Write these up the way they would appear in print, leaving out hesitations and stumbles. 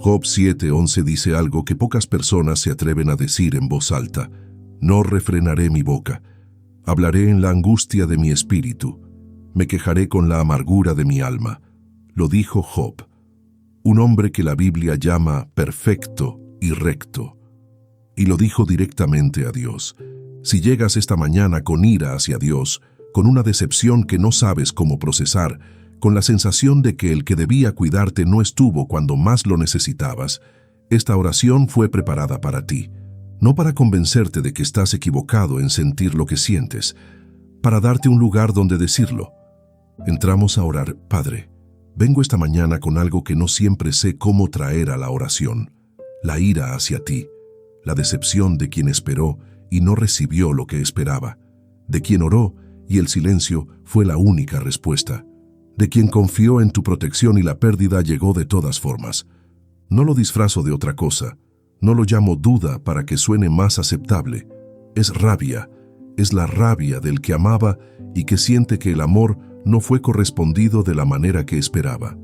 Job 7:11 dice algo que pocas personas se atreven a decir en voz alta: no refrenaré mi boca, hablaré en la angustia de mi espíritu, me quejaré con la amargura de mi alma. Lo dijo Job, un hombre que la Biblia llama perfecto y recto. Y lo dijo directamente a Dios. Si llegas esta mañana con ira hacia Dios, con una decepción que no sabes cómo procesar, con la sensación de que el que debía cuidarte no estuvo cuando más lo necesitabas, esta oración fue preparada para ti, no para convencerte de que estás equivocado en sentir lo que sientes, para darte un lugar donde decirlo. Entramos a orar: Padre, vengo esta mañana con algo que no siempre sé cómo traer a la oración: la ira hacia ti, la decepción de quien esperó y no recibió lo que esperaba, de quien oró y el silencio fue la única respuesta, de quien confió en tu protección y la pérdida llegó de todas formas. No lo disfrazo de otra cosa, no lo llamo duda para que suene más aceptable. Es rabia, es la rabia del que amaba y que siente que el amor no fue correspondido de la manera que esperaba.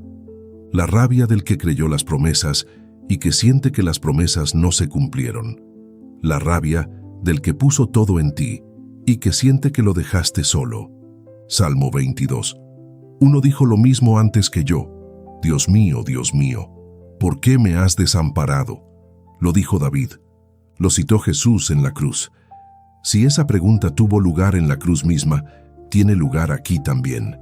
La rabia del que creyó las promesas y que siente que las promesas no se cumplieron. La rabia del que puso todo en ti y que siente que lo dejaste solo. Salmo 22. Uno dijo lo mismo antes que yo: Dios mío, ¿por qué me has desamparado? Lo dijo David. Lo citó Jesús en la cruz. Si esa pregunta tuvo lugar en la cruz misma, tiene lugar aquí también.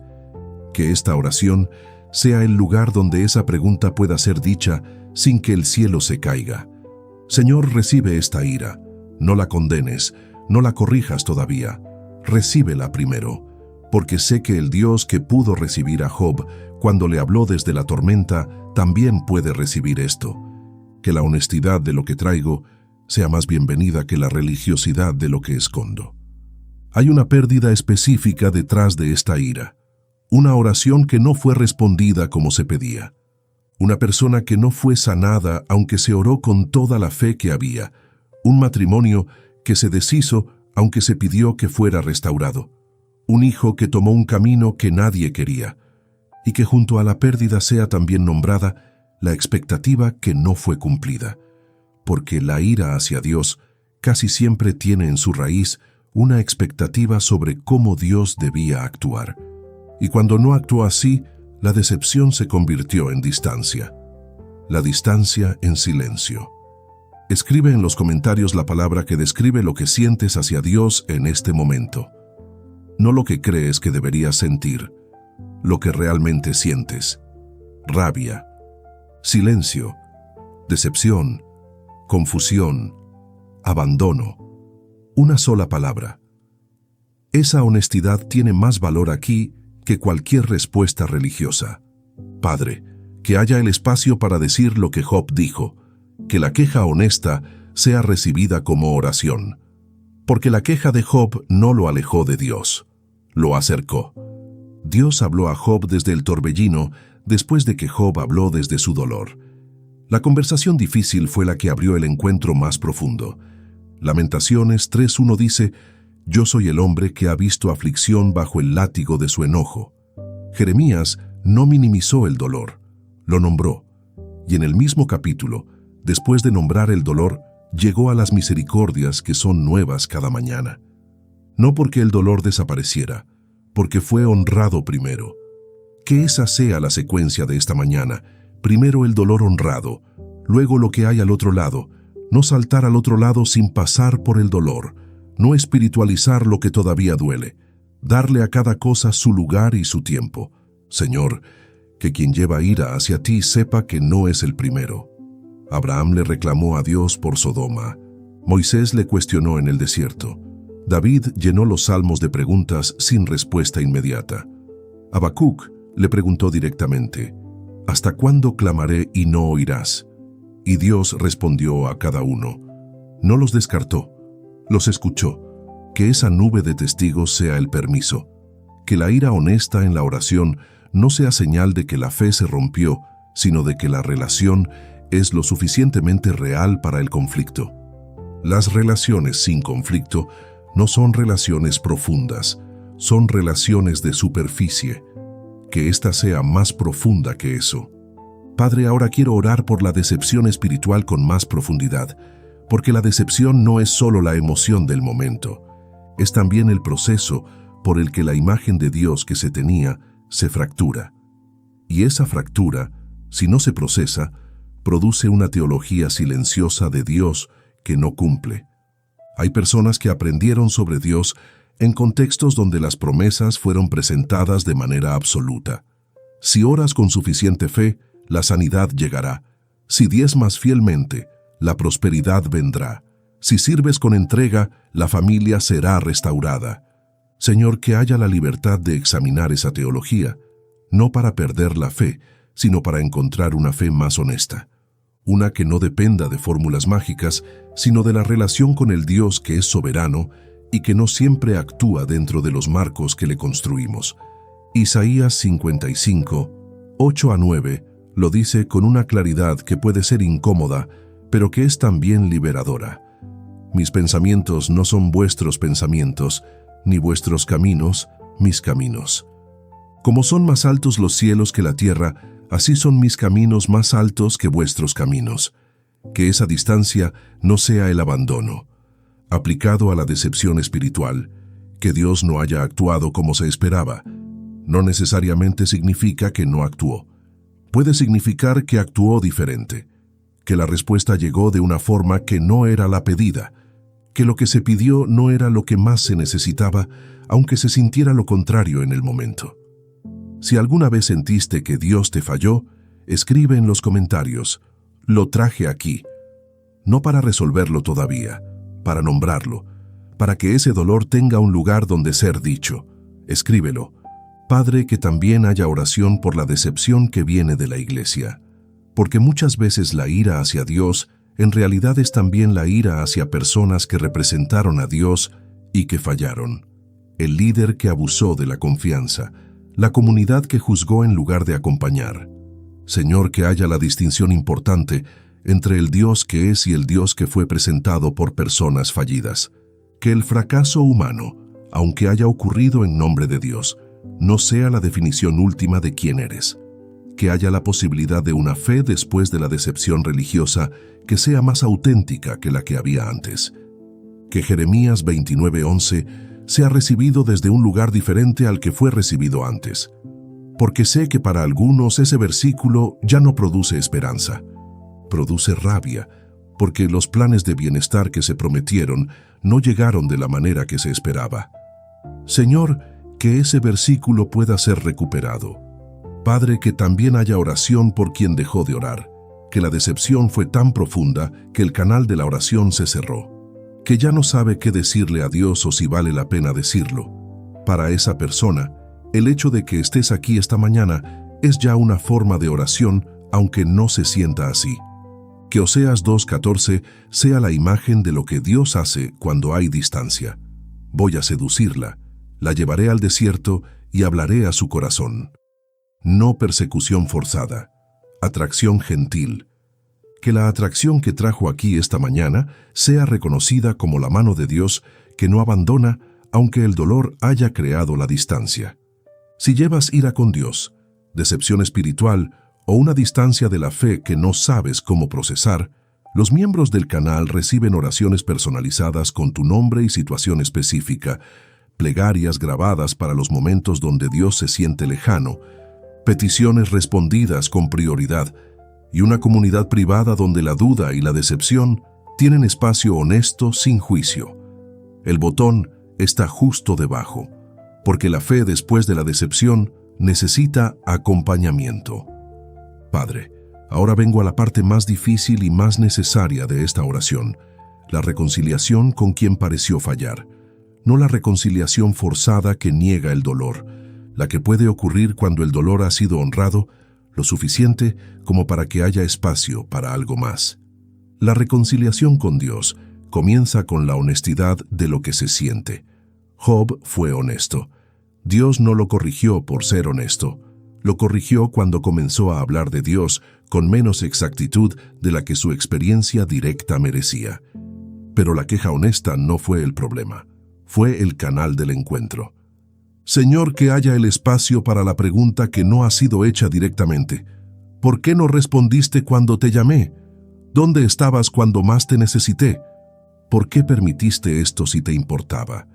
Que esta oración sea el lugar donde esa pregunta pueda ser dicha sin que el cielo se caiga. Señor, recibe esta ira. No la condenes, no la corrijas todavía. Recíbela primero, porque sé que el Dios que pudo recibir a Job cuando le habló desde la tormenta también puede recibir esto. Que la honestidad de lo que traigo sea más bienvenida que la religiosidad de lo que escondo. Hay una pérdida específica detrás de esta ira. Una oración que no fue respondida como se pedía. Una persona que no fue sanada aunque se oró con toda la fe que había. Un matrimonio que se deshizo aunque se pidió que fuera restaurado. Un hijo que tomó un camino que nadie quería. Y que junto a la pérdida sea también nombrada la expectativa que no fue cumplida. Porque la ira hacia Dios casi siempre tiene en su raíz una expectativa sobre cómo Dios debía actuar. Y cuando no actuó así, la decepción se convirtió en distancia. La distancia en silencio. Escribe en los comentarios la palabra que describe lo que sientes hacia Dios en este momento. No lo que crees que deberías sentir, lo que realmente sientes. Rabia, silencio, decepción, confusión, abandono. Una sola palabra. Esa honestidad tiene más valor aquí que cualquier respuesta religiosa. Padre, que haya el espacio para decir lo que Job dijo, que la queja honesta sea recibida como oración. Porque la queja de Job no lo alejó de Dios, lo acercó. Dios habló a Job desde el torbellino después de que Job habló desde su dolor. La conversación difícil fue la que abrió el encuentro más profundo. Lamentaciones 3:1 dice: Yo soy el hombre que ha visto aflicción bajo el látigo de su enojo. Jeremías no minimizó el dolor, lo nombró. Y en el mismo capítulo, después de nombrar el dolor, llegó a las misericordias que son nuevas cada mañana. No porque el dolor desapareciera, porque fue honrado primero. Que esa sea la secuencia de esta mañana. Primero el dolor honrado, luego lo que hay al otro lado. No saltar al otro lado sin pasar por el dolor. No espiritualizar lo que todavía duele. Darle a cada cosa su lugar y su tiempo. Señor, que quien lleva ira hacia ti sepa que no es el primero. Abraham le reclamó a Dios por Sodoma. Moisés le cuestionó en el desierto. David llenó los salmos de preguntas sin respuesta inmediata. Habacuc le preguntó directamente: ¿Hasta cuándo clamaré y no oirás? Y Dios respondió a cada uno. No los descartó, los escuchó. Que esa nube de testigos sea el permiso. Que la ira honesta en la oración no sea señal de que la fe se rompió, sino de que la relación es lo suficientemente real para el conflicto. Las relaciones sin conflicto no son relaciones profundas, son relaciones de superficie. Que ésta sea más profunda que eso. Padre, ahora quiero orar por la decepción espiritual con más profundidad, porque la decepción no es solo la emoción del momento, es también el proceso por el que la imagen de Dios que se tenía se fractura. Y esa fractura, si no se procesa, produce una teología silenciosa de Dios que no cumple. Hay personas que aprendieron sobre Dios en contextos donde las promesas fueron presentadas de manera absoluta. Si oras con suficiente fe, la sanidad llegará. Si diezmas fielmente, la prosperidad vendrá. Si sirves con entrega, la familia será restaurada. Señor, que haya la libertad de examinar esa teología, no para perder la fe, sino para encontrar una fe más honesta. Una que no dependa de fórmulas mágicas, sino de la relación con el Dios que es soberano y que no siempre actúa dentro de los marcos que le construimos. Isaías 55, 8-9, lo dice con una claridad que puede ser incómoda, pero que es también liberadora. Mis pensamientos no son vuestros pensamientos, ni vuestros caminos, mis caminos. Como son más altos los cielos que la tierra, así son mis caminos más altos que vuestros caminos. Que esa distancia no sea el abandono. Aplicado a la decepción espiritual, que Dios no haya actuado como se esperaba, no necesariamente significa que no actuó. Puede significar que actuó diferente, que la respuesta llegó de una forma que no era la pedida, que lo que se pidió no era lo que más se necesitaba, aunque se sintiera lo contrario en el momento. Si alguna vez sentiste que Dios te falló, escribe en los comentarios, lo traje aquí, no para resolverlo todavía, para nombrarlo, para que ese dolor tenga un lugar donde ser dicho. Escríbelo. Padre, que también haya oración por la decepción que viene de la iglesia, porque muchas veces la ira hacia Dios en realidad es también la ira hacia personas que representaron a Dios y que fallaron. El líder que abusó de la confianza, la comunidad que juzgó en lugar de acompañar. Señor, que haya la distinción importante entre el Dios que es y el Dios que fue presentado por personas fallidas. Que el fracaso humano, aunque haya ocurrido en nombre de Dios, no sea la definición última de quién eres. Que haya la posibilidad de una fe después de la decepción religiosa que sea más auténtica que la que había antes. Que Jeremías 29:11 sea recibido desde un lugar diferente al que fue recibido antes. Porque sé que para algunos ese versículo ya no produce esperanza. Produce rabia, porque los planes de bienestar que se prometieron no llegaron de la manera que se esperaba. Señor, que ese versículo pueda ser recuperado. Padre, que también haya oración por quien dejó de orar, que la decepción fue tan profunda que el canal de la oración se cerró, que ya no sabe qué decirle a Dios o si vale la pena decirlo. Para esa persona, el hecho de que estés aquí esta mañana es ya una forma de oración, aunque no se sienta así. Que Oseas 2:14 sea la imagen de lo que Dios hace cuando hay distancia. Voy a seducirla, la llevaré al desierto y hablaré a su corazón. No persecución forzada, atracción gentil. Que la atracción que trajo aquí esta mañana sea reconocida como la mano de Dios que no abandona aunque el dolor haya creado la distancia. Si llevas ira con Dios, decepción espiritual o una distancia de la fe que no sabes cómo procesar, los miembros del canal reciben oraciones personalizadas con tu nombre y situación específica, plegarias grabadas para los momentos donde Dios se siente lejano, peticiones respondidas con prioridad y una comunidad privada donde la duda y la decepción tienen espacio honesto sin juicio. El botón está justo debajo, porque la fe después de la decepción necesita acompañamiento. Padre, ahora vengo a la parte más difícil y más necesaria de esta oración, la reconciliación con quien pareció fallar. No la reconciliación forzada que niega el dolor, la que puede ocurrir cuando el dolor ha sido honrado lo suficiente como para que haya espacio para algo más. La reconciliación con Dios comienza con la honestidad de lo que se siente. Job fue honesto. Dios no lo corrigió por ser honesto. Lo corrigió cuando comenzó a hablar de Dios con menos exactitud de la que su experiencia directa merecía. Pero la queja honesta no fue el problema. Fue el canal del encuentro. Señor, que haya el espacio para la pregunta que no ha sido hecha directamente. ¿Por qué no respondiste cuando te llamé? ¿Dónde estabas cuando más te necesité? ¿Por qué permitiste esto si te importaba?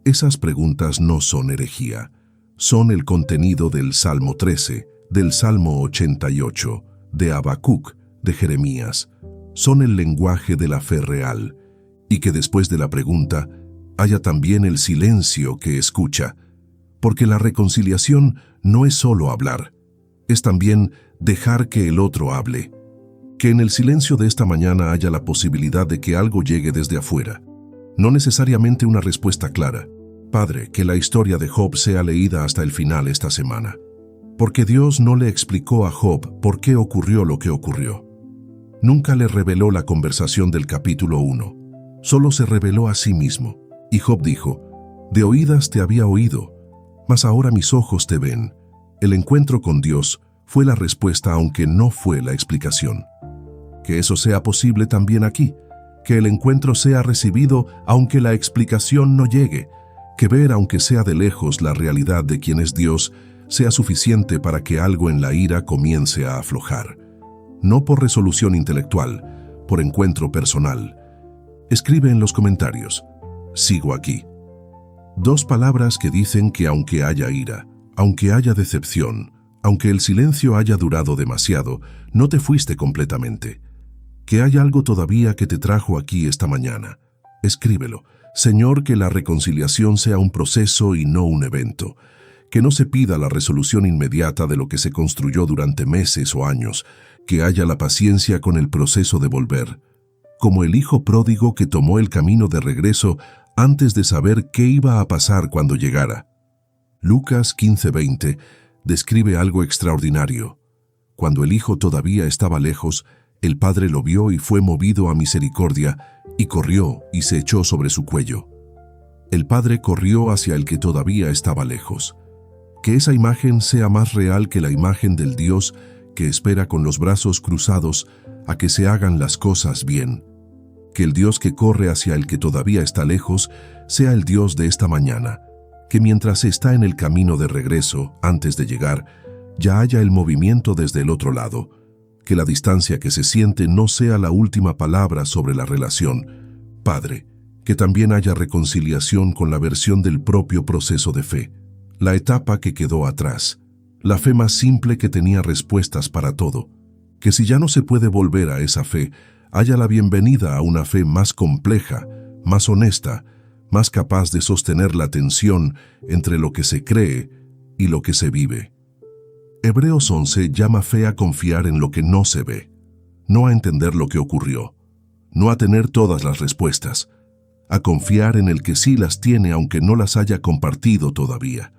Esas preguntas no son herejía. Son el contenido del Salmo 13, del Salmo 88, de Habacuc, de Jeremías. Son el lenguaje de la fe real. Y que después de la pregunta haya también el silencio que escucha. Porque la reconciliación no es solo hablar, es también dejar que el otro hable. Que en el silencio de esta mañana haya la posibilidad de que algo llegue desde afuera. No necesariamente una respuesta clara. Padre, que la historia de Job sea leída hasta el final esta semana. Porque Dios no le explicó a Job por qué ocurrió lo que ocurrió. Nunca le reveló la conversación del capítulo 1. Solo se reveló a sí mismo. Y Job dijo, de oídas te había oído, mas ahora mis ojos te ven. El encuentro con Dios fue la respuesta, aunque no fue la explicación. Que eso sea posible también aquí, que el encuentro sea recibido aunque la explicación no llegue, que ver aunque sea de lejos la realidad de quién es Dios sea suficiente para que algo en la ira comience a aflojar. No por resolución intelectual, por encuentro personal. Escribe en los comentarios, sigo aquí. 2 palabras que dicen que aunque haya ira, aunque haya decepción, aunque el silencio haya durado demasiado, no te fuiste completamente. Que hay algo todavía que te trajo aquí esta mañana. Escríbelo. Señor, que la reconciliación sea un proceso y no un evento. Que no se pida la resolución inmediata de lo que se construyó durante meses o años. Que haya la paciencia con el proceso de volver. Como el hijo pródigo que tomó el camino de regreso antes de saber qué iba a pasar cuando llegara. Lucas 15:20 describe algo extraordinario. Cuando el hijo todavía estaba lejos, el padre lo vio y fue movido a misericordia, y corrió y se echó sobre su cuello. El padre corrió hacia el que todavía estaba lejos. Que esa imagen sea más real que la imagen del Dios que espera con los brazos cruzados a que se hagan las cosas bien. Que el Dios que corre hacia el que todavía está lejos sea el Dios de esta mañana. Que mientras está en el camino de regreso, antes de llegar, ya haya el movimiento desde el otro lado. Que la distancia que se siente no sea la última palabra sobre la relación. Padre, que también haya reconciliación con la versión del propio proceso de fe, la etapa que quedó atrás, la fe más simple que tenía respuestas para todo. Que si ya no se puede volver a esa fe, haya la bienvenida a una fe más compleja, más honesta, más capaz de sostener la tensión entre lo que se cree y lo que se vive. Hebreos 11 llama fe a confiar en lo que no se ve, no a entender lo que ocurrió, no a tener todas las respuestas, a confiar en el que sí las tiene aunque no las haya compartido todavía.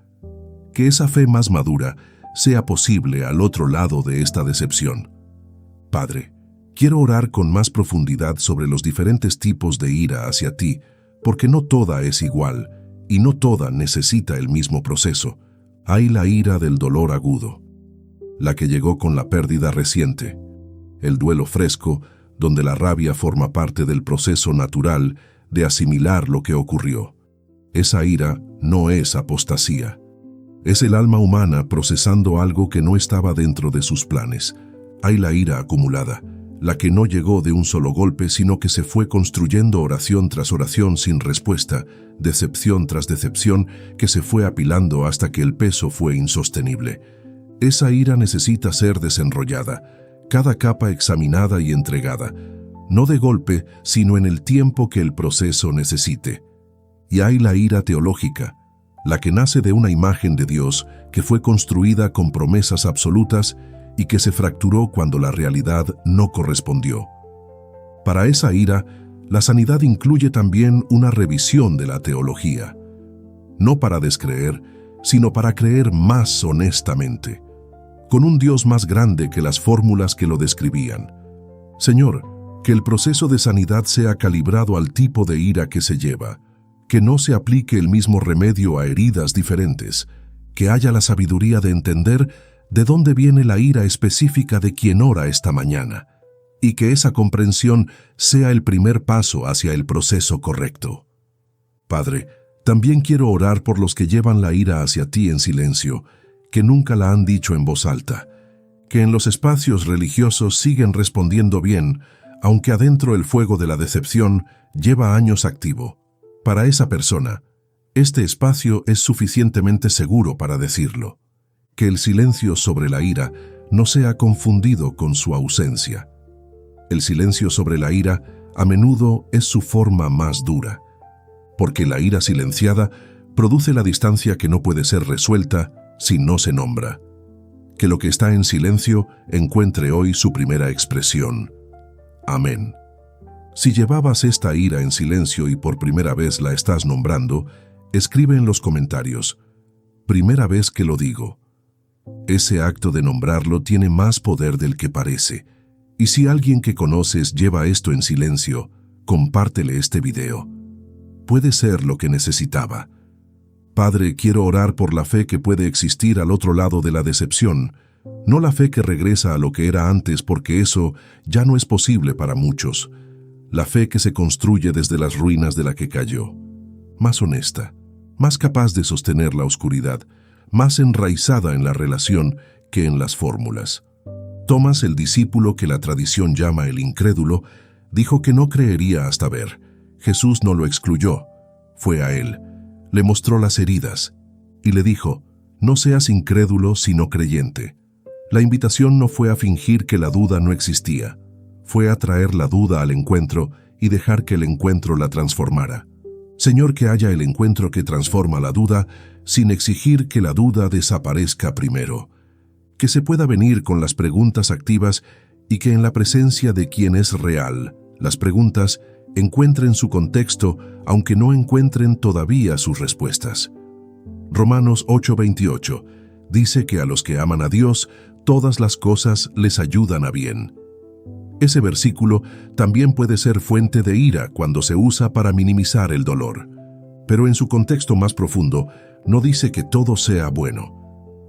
Que esa fe más madura sea posible al otro lado de esta decepción. Padre, quiero orar con más profundidad sobre los diferentes tipos de ira hacia ti, porque no toda es igual y no toda necesita el mismo proceso. Hay la ira del dolor agudo, la que llegó con la pérdida reciente, el duelo fresco, donde la rabia forma parte del proceso natural de asimilar lo que ocurrió. Esa ira no es apostasía. Es el alma humana procesando algo que no estaba dentro de sus planes. Hay la ira acumulada, la que no llegó de un solo golpe, sino que se fue construyendo oración tras oración sin respuesta, decepción tras decepción, que se fue apilando hasta que el peso fue insostenible. Esa ira necesita ser desenrollada, cada capa examinada y entregada, no de golpe, sino en el tiempo que el proceso necesite. Y hay la ira teológica, la que nace de una imagen de Dios que fue construida con promesas absolutas y que se fracturó cuando la realidad no correspondió. Para esa ira, la sanidad incluye también una revisión de la teología, no para descreer, sino para creer más honestamente, con un Dios más grande que las fórmulas que lo describían. Señor, que el proceso de sanidad sea calibrado al tipo de ira que se lleva, que no se aplique el mismo remedio a heridas diferentes, que haya la sabiduría de entender de dónde viene la ira específica de quien ora esta mañana, y que esa comprensión sea el primer paso hacia el proceso correcto. Padre, también quiero orar por los que llevan la ira hacia ti en silencio, que nunca la han dicho en voz alta, que en los espacios religiosos siguen respondiendo bien, aunque adentro el fuego de la decepción lleva años activo. Para esa persona, este espacio es suficientemente seguro para decirlo. Que el silencio sobre la ira no sea confundido con su ausencia. El silencio sobre la ira a menudo es su forma más dura, porque la ira silenciada produce la distancia que no puede ser resuelta si no se nombra. Que lo que está en silencio encuentre hoy su primera expresión. Amén. Si llevabas esta ira en silencio y por primera vez la estás nombrando, escribe en los comentarios: primera vez que lo digo. Ese acto de nombrarlo tiene más poder del que parece. Y si alguien que conoces lleva esto en silencio, compártele este video. Puede ser lo que necesitaba. Padre, quiero orar por la fe que puede existir al otro lado de la decepción, no la fe que regresa a lo que era antes, porque eso ya no es posible para muchos. La fe que se construye desde las ruinas de la que cayó. Más honesta, más capaz de sostener la oscuridad, más enraizada en la relación que en las fórmulas. Tomás, el discípulo que la tradición llama el incrédulo, dijo que no creería hasta ver. Jesús no lo excluyó. Fue a él, le mostró las heridas y le dijo: no seas incrédulo sino creyente. La invitación no fue a fingir que la duda no existía, fue a traer la duda al encuentro y dejar que el encuentro la transformara. Señor, que haya el encuentro que transforma la duda sin exigir que la duda desaparezca primero. Que se pueda venir con las preguntas activas y que en la presencia de quien es real, las preguntas encuentren su contexto, aunque no encuentren todavía sus respuestas. Romanos 8:28 dice que a los que aman a Dios, todas las cosas les ayudan a bien. Ese versículo también puede ser fuente de ira cuando se usa para minimizar el dolor. Pero en su contexto más profundo, no dice que todo sea bueno.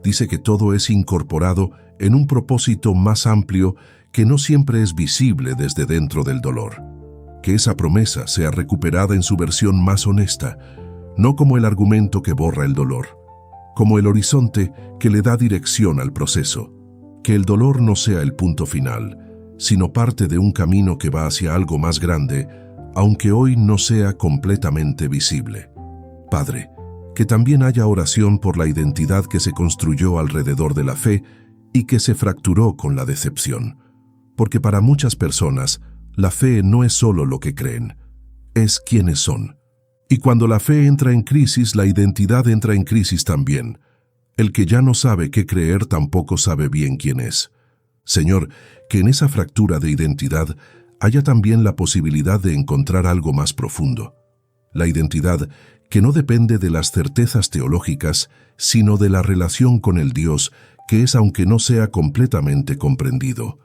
Dice que todo es incorporado en un propósito más amplio que no siempre es visible desde dentro del dolor. Que esa promesa sea recuperada en su versión más honesta, no como el argumento que borra el dolor, como el horizonte que le da dirección al proceso. Que el dolor no sea el punto final, sino parte de un camino que va hacia algo más grande, aunque hoy no sea completamente visible. Padre, que también haya oración por la identidad que se construyó alrededor de la fe y que se fracturó con la decepción. Porque para muchas personas, la fe no es solo lo que creen, es quienes son. Y cuando la fe entra en crisis, la identidad entra en crisis también. El que ya no sabe qué creer tampoco sabe bien quién es. Señor, que en esa fractura de identidad haya también la posibilidad de encontrar algo más profundo. La identidad que no depende de las certezas teológicas, sino de la relación con el Dios, que es aunque no sea completamente comprendido.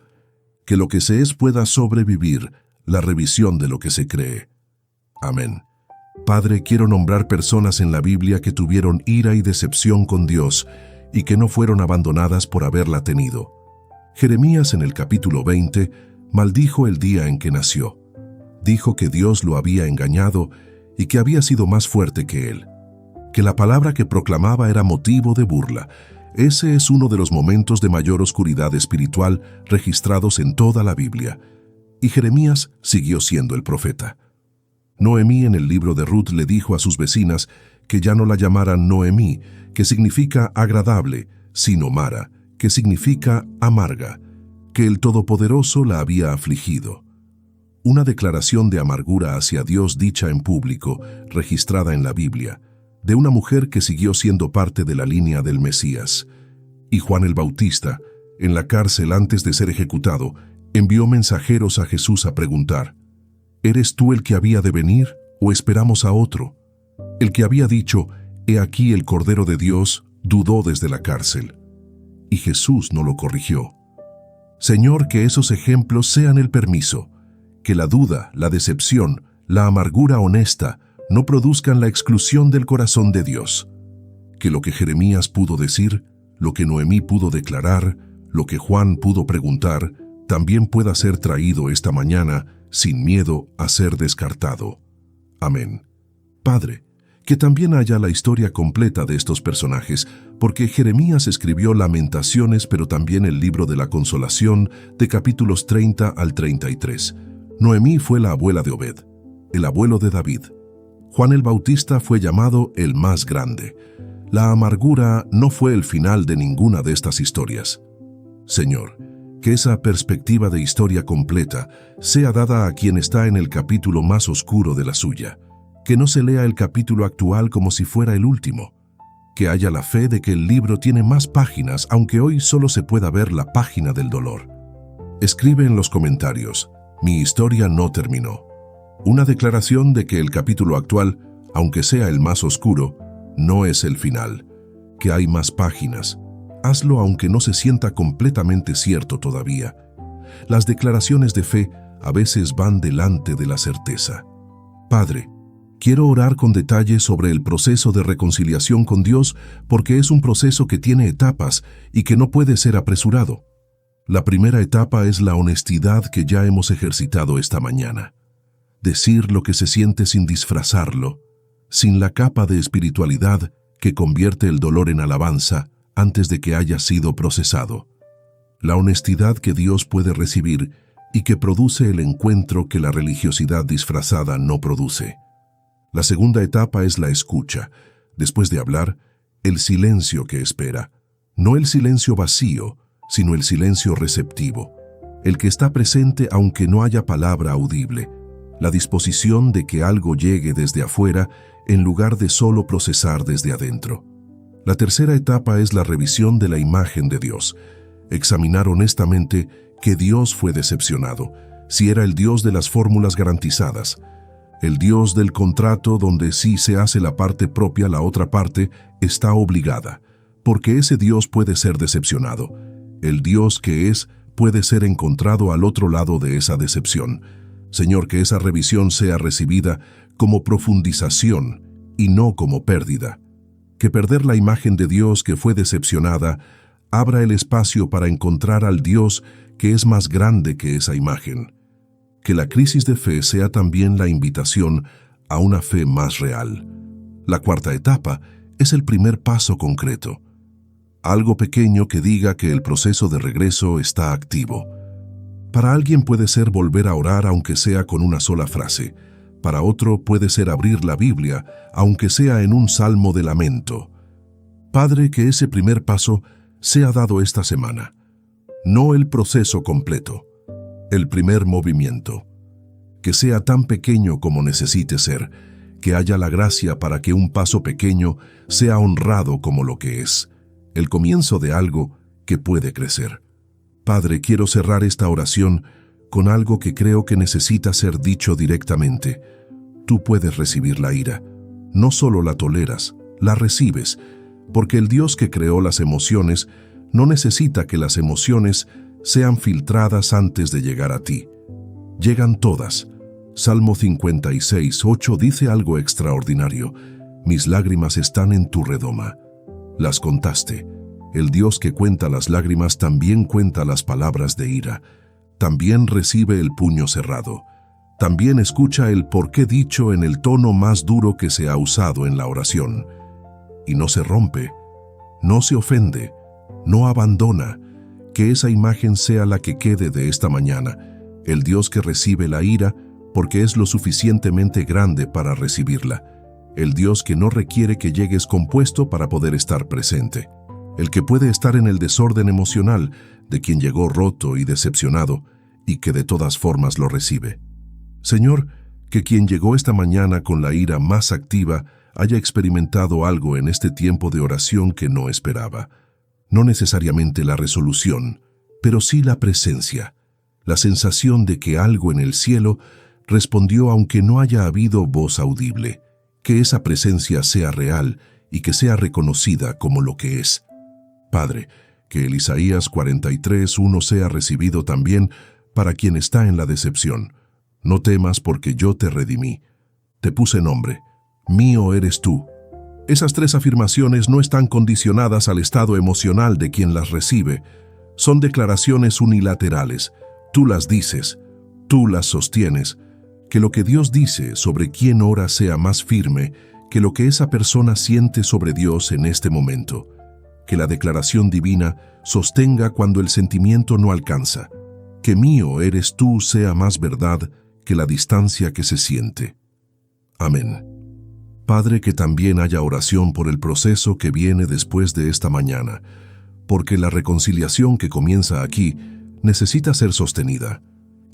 Que lo que se es pueda sobrevivir la revisión de lo que se cree. Amén. Padre, quiero nombrar personas en la Biblia que tuvieron ira y decepción con Dios y que no fueron abandonadas por haberla tenido. Jeremías, en el capítulo 20, maldijo el día en que nació. Dijo que Dios lo había engañado y que había sido más fuerte que él. Que la palabra que proclamaba era motivo de burla. Ese es uno de los momentos de mayor oscuridad espiritual registrados en toda la Biblia. Y Jeremías siguió siendo el profeta. Noemí, en el libro de Ruth, le dijo a sus vecinas que ya no la llamaran Noemí, que significa agradable, sino Mara, que significa amarga, que el Todopoderoso la había afligido. Una declaración de amargura hacia Dios dicha en público, registrada en la Biblia, de una mujer que siguió siendo parte de la línea del Mesías. Y Juan el Bautista, en la cárcel antes de ser ejecutado, envió mensajeros a Jesús a preguntar: ¿eres tú el que había de venir o esperamos a otro? El que había dicho: «He aquí el Cordero de Dios», dudó desde la cárcel. Y Jesús no lo corrigió. Señor, que esos ejemplos sean el permiso, que la duda, la decepción, la amargura honesta no produzcan la exclusión del corazón de Dios. Que lo que Jeremías pudo decir, lo que Noemí pudo declarar, lo que Juan pudo preguntar, también pueda ser traído esta mañana sin miedo a ser descartado. Amén. Padre, que también haya la historia completa de estos personajes porque Jeremías escribió Lamentaciones, pero también el libro de la Consolación, de capítulos 30 al 33. Noemí fue la abuela de Obed, el abuelo de David. Juan el Bautista fue llamado el más grande. La amargura no fue el final de ninguna de estas historias. Señor, que esa perspectiva de historia completa sea dada a quien está en el capítulo más oscuro de la suya. Que no se lea el capítulo actual como si fuera el último. Que haya la fe de que el libro tiene más páginas, aunque hoy solo se pueda ver la página del dolor. Escribe en los comentarios: mi historia no terminó. Una declaración de que el capítulo actual, aunque sea el más oscuro, no es el final. Que hay más páginas. Hazlo aunque no se sienta completamente cierto todavía. Las declaraciones de fe a veces van delante de la certeza. Padre, quiero orar con detalle sobre el proceso de reconciliación con Dios, porque es un proceso que tiene etapas y que no puede ser apresurado. La primera etapa es la honestidad que ya hemos ejercitado esta mañana. Decir lo que se siente sin disfrazarlo, sin la capa de espiritualidad que convierte el dolor en alabanza antes de que haya sido procesado. La honestidad que Dios puede recibir y que produce el encuentro que la religiosidad disfrazada no produce. La segunda etapa es la escucha. Después de hablar, el silencio que espera. No el silencio vacío, sino el silencio receptivo. El que está presente aunque no haya palabra audible. La disposición de que algo llegue desde afuera en lugar de solo procesar desde adentro. La tercera etapa es la revisión de la imagen de Dios. Examinar honestamente que Dios fue decepcionado, si era el Dios de las fórmulas garantizadas, el Dios del contrato donde si se hace la parte propia, la otra parte está obligada, porque ese Dios puede ser decepcionado. El Dios que es puede ser encontrado al otro lado de esa decepción. Señor, que esa revisión sea recibida como profundización y no como pérdida. Que perder la imagen de Dios que fue decepcionada abra el espacio para encontrar al Dios que es más grande que esa imagen. Que la crisis de fe sea también la invitación a una fe más real. La cuarta etapa es el primer paso concreto. Algo pequeño que diga que el proceso de regreso está activo. Para alguien puede ser volver a orar aunque sea con una sola frase. Para otro puede ser abrir la Biblia, aunque sea en un salmo de lamento. Padre, que ese primer paso sea dado esta semana. No el proceso completo, el primer movimiento. Que sea tan pequeño como necesite ser, que haya la gracia para que un paso pequeño sea honrado como lo que es, el comienzo de algo que puede crecer. Padre, quiero cerrar esta oración con algo que creo que necesita ser dicho directamente. Tú puedes recibir la ira. No solo la toleras, la recibes, porque el Dios que creó las emociones no necesita que las emociones sean filtradas antes de llegar a ti. Llegan todas. Salmo 56:8 dice algo extraordinario. Mis lágrimas están en tu redoma. Las contaste. El Dios que cuenta las lágrimas también cuenta las palabras de ira. También recibe el puño cerrado. También escucha el porqué dicho en el tono más duro que se ha usado en la oración. Y no se rompe, no se ofende, no abandona. Que esa imagen sea la que quede de esta mañana. El Dios que recibe la ira porque es lo suficientemente grande para recibirla. El Dios que no requiere que llegues compuesto para poder estar presente. El que puede estar en el desorden emocional de quien llegó roto y decepcionado y que de todas formas lo recibe. Señor, que quien llegó esta mañana con la ira más activa haya experimentado algo en este tiempo de oración que no esperaba. No necesariamente la resolución, pero sí la presencia, la sensación de que algo en el cielo respondió aunque no haya habido voz audible. Que esa presencia sea real y que sea reconocida como lo que es. Padre, que el Isaías 43:1 sea recibido también para quien está en la decepción. No temas porque yo te redimí. Te puse nombre. Mío eres tú. Esas tres afirmaciones no están condicionadas al estado emocional de quien las recibe. Son declaraciones unilaterales. Tú las dices, tú las sostienes. Que lo que Dios dice sobre quién ora sea más firme que lo que esa persona siente sobre Dios en este momento. Que la declaración divina sostenga cuando el sentimiento no alcanza. Que mío eres tú sea más verdad que la distancia que se siente. Amén. Padre, que también haya oración por el proceso que viene después de esta mañana, porque la reconciliación que comienza aquí necesita ser sostenida.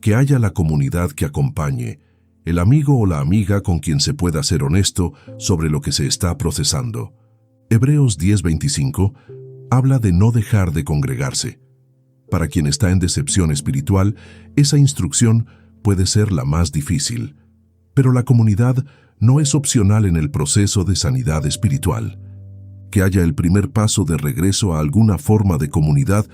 Que haya la comunidad que acompañe, el amigo o la amiga con quien se pueda ser honesto sobre lo que se está procesando. Hebreos 10:25 habla de no dejar de congregarse. Para quien está en decepción espiritual, esa instrucción puede ser la más difícil. Pero la comunidad no es opcional en el proceso de sanidad espiritual. Que haya el primer paso de regreso a alguna forma de comunidad,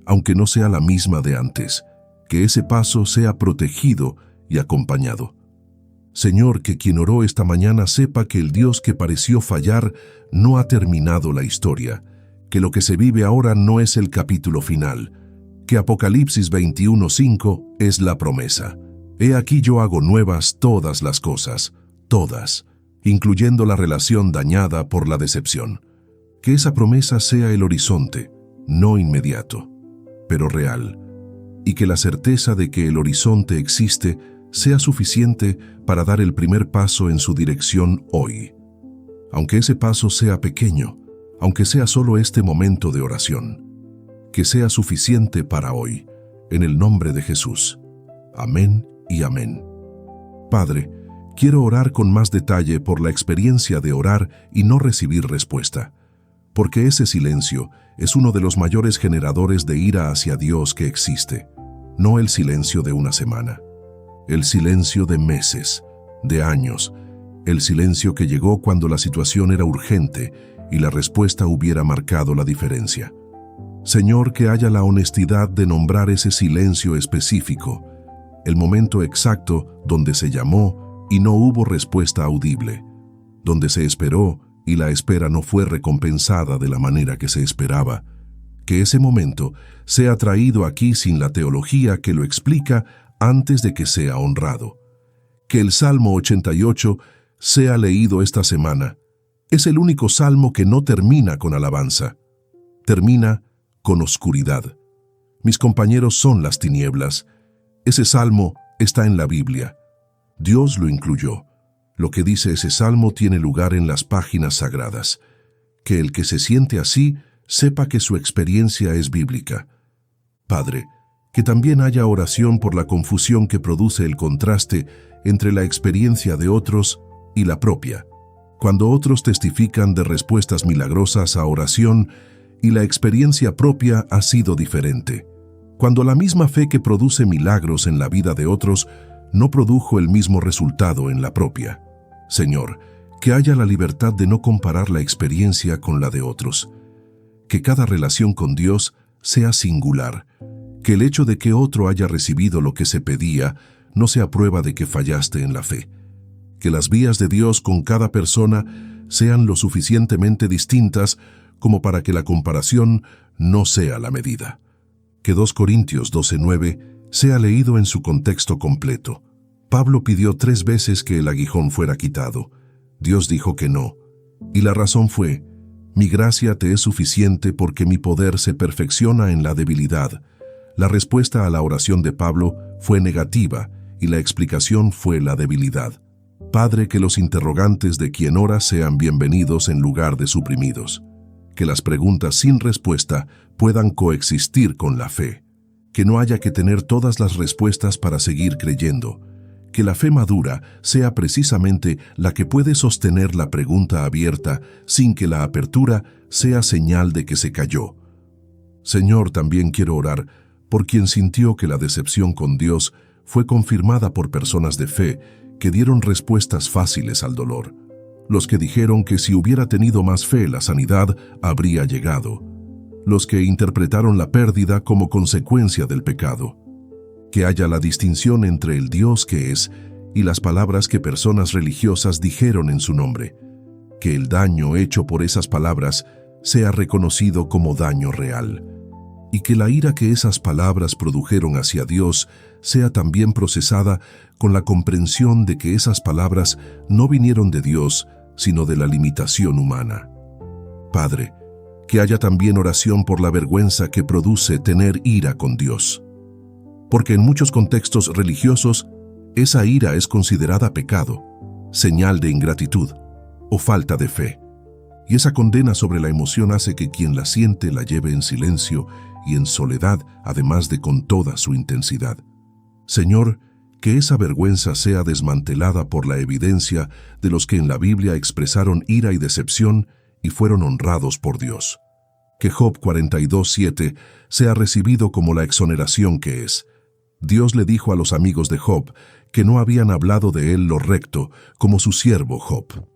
aunque no sea la misma de antes. Que ese paso sea protegido y acompañado. Señor, que quien oró esta mañana sepa que el Dios que pareció fallar no ha terminado la historia, que lo que se vive ahora no es el capítulo final, que Apocalipsis 21:5 es la promesa. He aquí yo hago nuevas todas las cosas, todas, incluyendo la relación dañada por la decepción. Que esa promesa sea el horizonte, no inmediato, pero real, y que la certeza de que el horizonte existe sea suficiente para dar el primer paso en su dirección hoy. Aunque ese paso sea pequeño, aunque sea solo este momento de oración, que sea suficiente para hoy, en el nombre de Jesús. Amén y amén. Padre, quiero orar con más detalle por la experiencia de orar y no recibir respuesta, porque ese silencio es uno de los mayores generadores de ira hacia Dios que existe, no el silencio de una semana. El silencio de meses, de años, el silencio que llegó cuando la situación era urgente y la respuesta hubiera marcado la diferencia. Señor, que haya la honestidad de nombrar ese silencio específico, el momento exacto donde se llamó y no hubo respuesta audible, donde se esperó y la espera no fue recompensada de la manera que se esperaba. Que ese momento sea traído aquí sin la teología que lo explica antes de que sea honrado. Que el Salmo 88 sea leído esta semana. Es el único salmo que no termina con alabanza. Termina con oscuridad. Mis compañeros son las tinieblas. Ese salmo está en la Biblia. Dios lo incluyó. Lo que dice ese salmo tiene lugar en las páginas sagradas. Que el que se siente así sepa que su experiencia es bíblica. Padre, que también haya oración por la confusión que produce el contraste entre la experiencia de otros y la propia. Cuando otros testifican de respuestas milagrosas a oración y la experiencia propia ha sido diferente. Cuando la misma fe que produce milagros en la vida de otros no produjo el mismo resultado en la propia. Señor, que haya la libertad de no comparar la experiencia con la de otros. Que cada relación con Dios sea singular. Que el hecho de que otro haya recibido lo que se pedía no sea prueba de que fallaste en la fe. Que las vías de Dios con cada persona sean lo suficientemente distintas como para que la comparación no sea la medida. Que 2 Corintios 12:9 sea leído en su contexto completo. Pablo pidió 3 veces que el aguijón fuera quitado. Dios dijo que no. Y la razón fue: mi gracia te es suficiente porque mi poder se perfecciona en la debilidad. La respuesta a la oración de Pablo fue negativa y la explicación fue la debilidad. Padre, que los interrogantes de quien ora sean bienvenidos en lugar de suprimidos. Que las preguntas sin respuesta puedan coexistir con la fe. Que no haya que tener todas las respuestas para seguir creyendo. Que la fe madura sea precisamente la que puede sostener la pregunta abierta sin que la apertura sea señal de que se cayó. Señor, también quiero orar por quien sintió que la decepción con Dios fue confirmada por personas de fe que dieron respuestas fáciles al dolor. Los que dijeron que si hubiera tenido más fe la sanidad habría llegado. Los que interpretaron la pérdida como consecuencia del pecado. Que haya la distinción entre el Dios que es y las palabras que personas religiosas dijeron en su nombre. Que el daño hecho por esas palabras sea reconocido como daño real. Y que la ira que esas palabras produjeron hacia Dios sea también procesada con la comprensión de que esas palabras no vinieron de Dios, sino de la limitación humana. Padre, que haya también oración por la vergüenza que produce tener ira con Dios. Porque en muchos contextos religiosos, esa ira es considerada pecado, señal de ingratitud o falta de fe. Y esa condena sobre la emoción hace que quien la siente la lleve en silencio y en soledad, además de con toda su intensidad. Señor, que esa vergüenza sea desmantelada por la evidencia de los que en la Biblia expresaron ira y decepción y fueron honrados por Dios. Que Job 42:7 sea recibido como la exoneración que es. Dios le dijo a los amigos de Job que no habían hablado de él lo recto, como su siervo Job.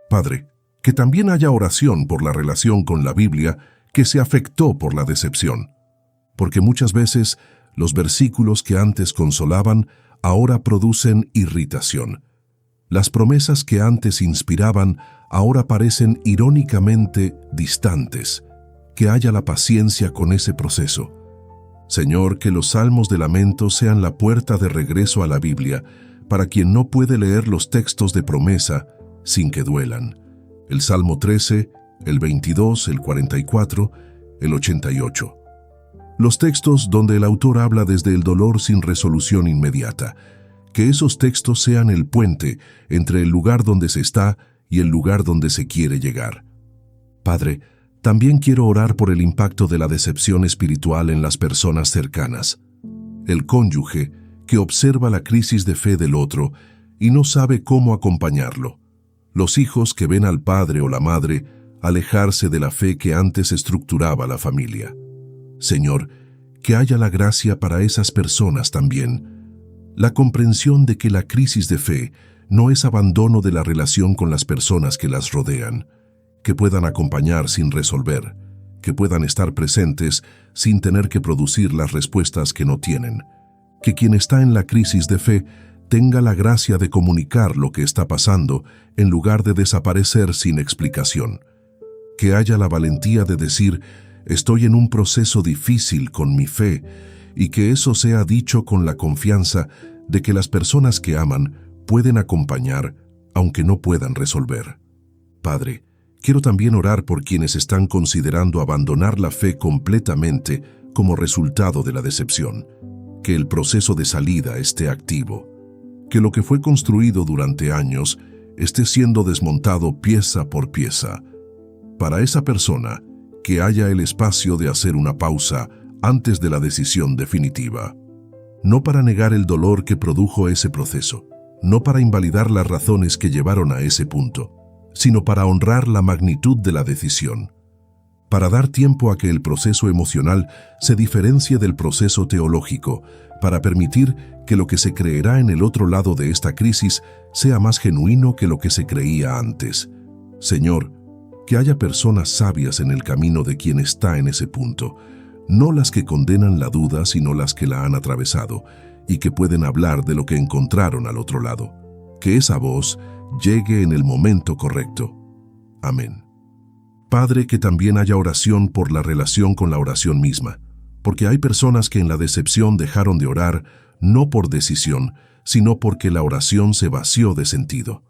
Padre, que también haya oración por la relación con la Biblia que se afectó por la decepción. Porque muchas veces los versículos que antes consolaban ahora producen irritación. Las promesas que antes inspiraban ahora parecen irónicamente distantes. Que haya la paciencia con ese proceso. Señor, que los salmos de lamento sean la puerta de regreso a la Biblia para quien no puede leer los textos de promesa sin que duelan. El Salmo 13, el 22, el 44, el 88. Los textos donde el autor habla desde el dolor sin resolución inmediata. Que esos textos sean el puente entre el lugar donde se está y el lugar donde se quiere llegar. Padre, también quiero orar por el impacto de la decepción espiritual en las personas cercanas. El cónyuge que observa la crisis de fe del otro y no sabe cómo acompañarlo. Los hijos que ven al padre o la madre alejarse de la fe que antes estructuraba la familia. Señor, que haya la gracia para esas personas también. La comprensión de que la crisis de fe no es abandono de la relación con las personas que las rodean. Que puedan acompañar sin resolver, que puedan estar presentes sin tener que producir las respuestas que no tienen. Que quien está en la crisis de fe tenga la gracia de comunicar lo que está pasando en lugar de desaparecer sin explicación. Que haya la valentía de decir, estoy en un proceso difícil con mi fe, y que eso sea dicho con la confianza de que las personas que aman pueden acompañar, aunque no puedan resolver. Padre, quiero también orar por quienes están considerando abandonar la fe completamente como resultado de la decepción. Que el proceso de salida esté activo. Que lo que fue construido durante años esté siendo desmontado pieza por pieza. Para esa persona, que haya el espacio de hacer una pausa antes de la decisión definitiva. No para negar el dolor que produjo ese proceso, no para invalidar las razones que llevaron a ese punto, sino para honrar la magnitud de la decisión, para dar tiempo a que el proceso emocional se diferencie del proceso teológico, para permitir que lo que se creerá en el otro lado de esta crisis sea más genuino que lo que se creía antes. Señor, que haya personas sabias en el camino de quien está en ese punto, no las que condenan la duda, sino las que la han atravesado, y que pueden hablar de lo que encontraron al otro lado. Que esa voz llegue en el momento correcto. Amén. Padre, que también haya oración por la relación con la oración misma, porque hay personas que en la decepción dejaron de orar no por decisión, sino porque la oración se vació de sentido,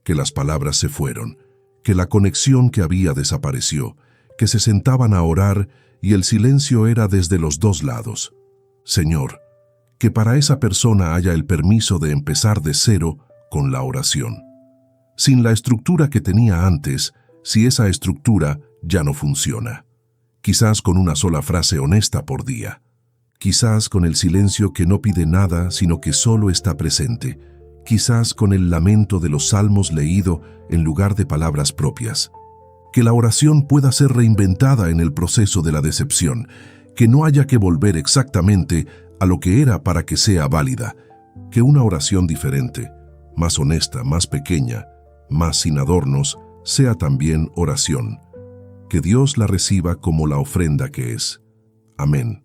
que las palabras se fueron, que la conexión que había desapareció, que se sentaban a orar y el silencio era desde los dos lados. Señor, que para esa persona haya el permiso de empezar de cero con la oración. Sin la estructura que tenía antes, si esa estructura ya no funciona. Quizás con una sola frase honesta por día. Quizás con el silencio que no pide nada, sino que solo está presente. Quizás con el lamento de los salmos leído en lugar de palabras propias. Que la oración pueda ser reinventada en el proceso de la decepción, que no haya que volver exactamente a lo que era para que sea válida. Que una oración diferente, más honesta, más pequeña, más sin adornos, sea también oración. Que Dios la reciba como la ofrenda que es. Amén.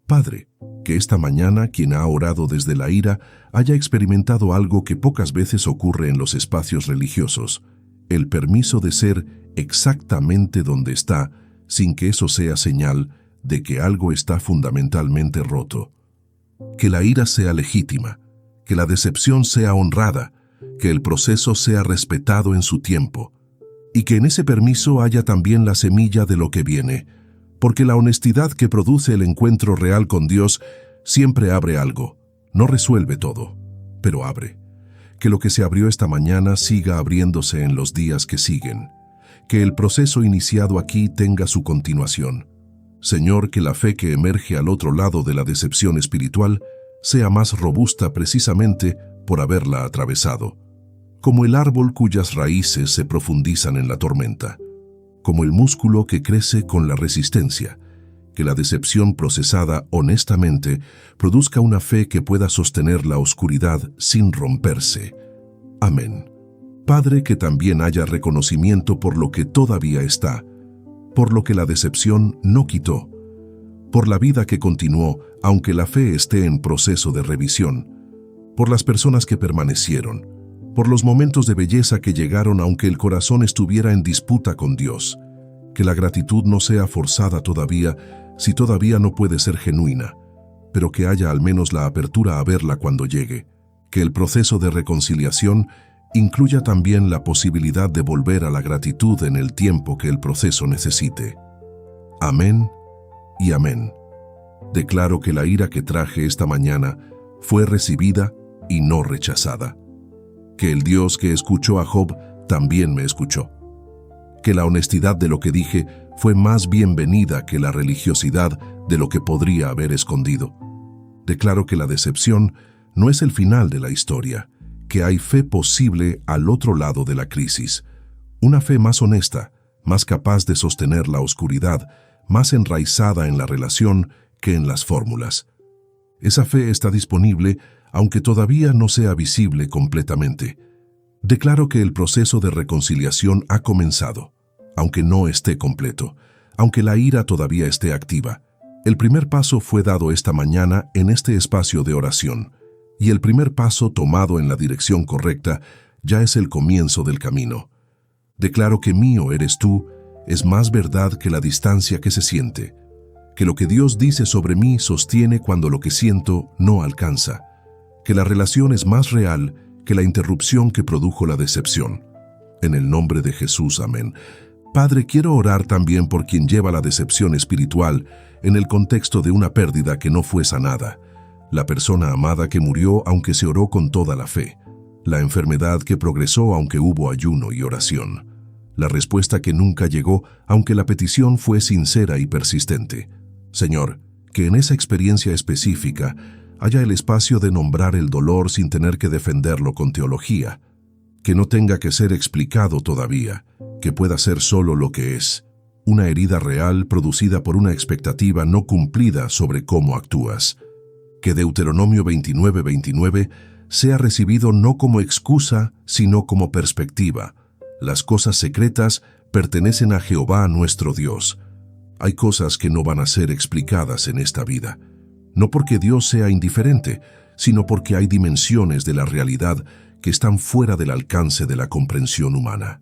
Padre, que esta mañana quien ha orado desde la ira haya experimentado algo que pocas veces ocurre en los espacios religiosos, el permiso de ser exactamente donde está, sin que eso sea señal de que algo está fundamentalmente roto. Que la ira sea legítima, que la decepción sea honrada, que el proceso sea respetado en su tiempo. y que en ese permiso haya también la semilla de lo que viene, porque la honestidad que produce el encuentro real con Dios siempre abre algo, no resuelve todo, pero abre. Que lo que se abrió esta mañana siga abriéndose en los días que siguen, que el proceso iniciado aquí tenga su continuación. Señor, que la fe que emerge al otro lado de la decepción espiritual sea más robusta precisamente por haberla atravesado, como el árbol cuyas raíces se profundizan en la tormenta, como el músculo que crece con la resistencia, que la decepción procesada honestamente produzca una fe que pueda sostener la oscuridad sin romperse. Amén. Padre, que también haya reconocimiento por lo que todavía está, por lo que la decepción no quitó, por la vida que continuó, aunque la fe esté en proceso de revisión, por las personas que permanecieron, por los momentos de belleza que llegaron aunque el corazón estuviera en disputa con Dios. Que la gratitud no sea forzada todavía, si todavía no puede ser genuina, pero que haya al menos la apertura a verla cuando llegue. Que el proceso de reconciliación incluya también la posibilidad de volver a la gratitud en el tiempo que el proceso necesite. Amén y amén. Declaro que la ira que traje esta mañana fue recibida y no rechazada. Que el Dios que escuchó a Job también me escuchó. Que la honestidad de lo que dije fue más bienvenida que la religiosidad de lo que podría haber escondido. Declaro que la decepción no es el final de la historia, que hay fe posible al otro lado de la crisis, una fe más honesta, más capaz de sostener la oscuridad, más enraizada en la relación que en las fórmulas. Esa fe está disponible, aunque todavía no sea visible completamente. Declaro que el proceso de reconciliación ha comenzado, aunque no esté completo, aunque la ira todavía esté activa. El primer paso fue dado esta mañana en este espacio de oración, y el primer paso tomado en la dirección correcta ya es el comienzo del camino. Declaro que mío eres tú es más verdad que la distancia que se siente, que lo que Dios dice sobre mí sostiene cuando lo que siento no alcanza, que la relación es más real que la interrupción que produjo la decepción. En el nombre de Jesús, amén. Padre, quiero orar también por quien lleva la decepción espiritual en el contexto de una pérdida que no fue sanada, la persona amada que murió aunque se oró con toda la fe, la enfermedad que progresó aunque hubo ayuno y oración, la respuesta que nunca llegó aunque la petición fue sincera y persistente. Señor, que en esa experiencia específica haya el espacio de nombrar el dolor sin tener que defenderlo con teología, que no tenga que ser explicado todavía, que pueda ser solo lo que es, una herida real producida por una expectativa no cumplida sobre cómo actúas. Que Deuteronomio 29:29 sea recibido no como excusa, sino como perspectiva. Las cosas secretas pertenecen a Jehová nuestro Dios. Hay cosas que no van a ser explicadas en esta vida, no porque Dios sea indiferente, sino porque hay dimensiones de la realidad que están fuera del alcance de la comprensión humana.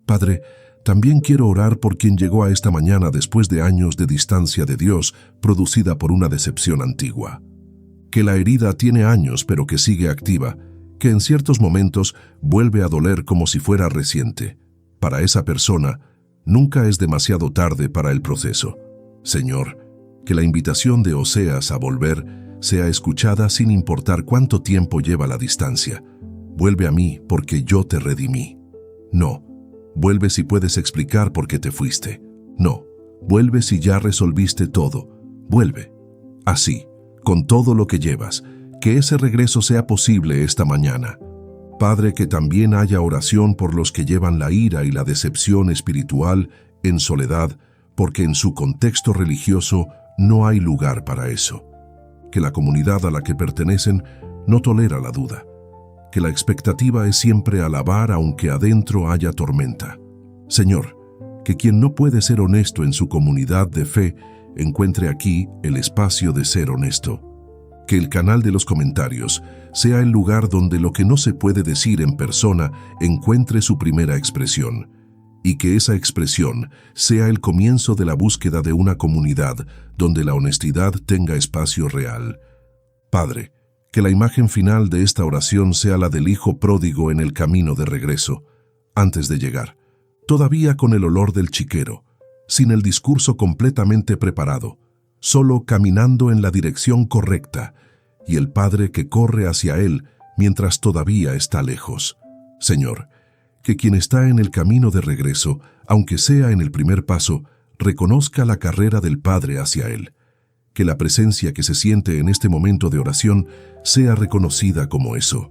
Padre, también quiero orar por quien llegó a esta mañana después de años de distancia de Dios producida por una decepción antigua. Que la herida tiene años pero que sigue activa, que en ciertos momentos vuelve a doler como si fuera reciente. Para esa persona, nunca es demasiado tarde para el proceso. Señor, que la invitación de Oseas a volver sea escuchada sin importar cuánto tiempo lleva la distancia. Vuelve a mí porque yo te redimí. No, vuelve si puedes explicar por qué te fuiste. No, vuelve si ya resolviste todo. Vuelve. Así, con todo lo que llevas, que ese regreso sea posible esta mañana. Padre, que también haya oración por los que llevan la ira y la decepción espiritual en soledad, porque en su contexto religioso no hay lugar para eso. Que la comunidad a la que pertenecen no tolera la duda. Que la expectativa es siempre alabar aunque adentro haya tormenta. Señor, que quien no puede ser honesto en su comunidad de fe encuentre aquí el espacio de ser honesto. Que el canal de los comentarios sea el lugar donde lo que no se puede decir en persona encuentre su primera expresión, y que esa expresión sea el comienzo de la búsqueda de una comunidad donde la honestidad tenga espacio real. Padre, que la imagen final de esta oración sea la del hijo pródigo en el camino de regreso, antes de llegar. todavía con el olor del chiquero, sin el discurso completamente preparado, solo caminando en la dirección correcta, y el Padre que corre hacia él mientras todavía está lejos. Señor, que quien está en el camino de regreso, aunque sea en el primer paso, reconozca la carrera del Padre hacia él. Que la presencia que se siente en este momento de oración sea reconocida como eso,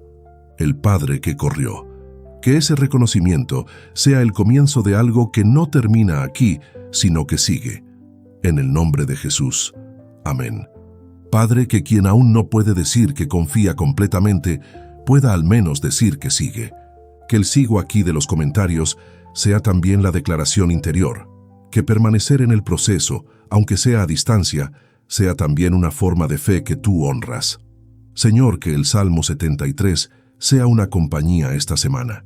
el Padre que corrió. Que ese reconocimiento sea el comienzo de algo que no termina aquí, sino que sigue. En el nombre de Jesús. Amén. Padre, que quien aún no puede decir que confía completamente, pueda al menos decir que sigue. Que el sigo aquí de los comentarios sea también la declaración interior. Que permanecer en el proceso, aunque sea a distancia, sea también una forma de fe que tú honras. Señor, que el Salmo 73 sea una compañía esta semana.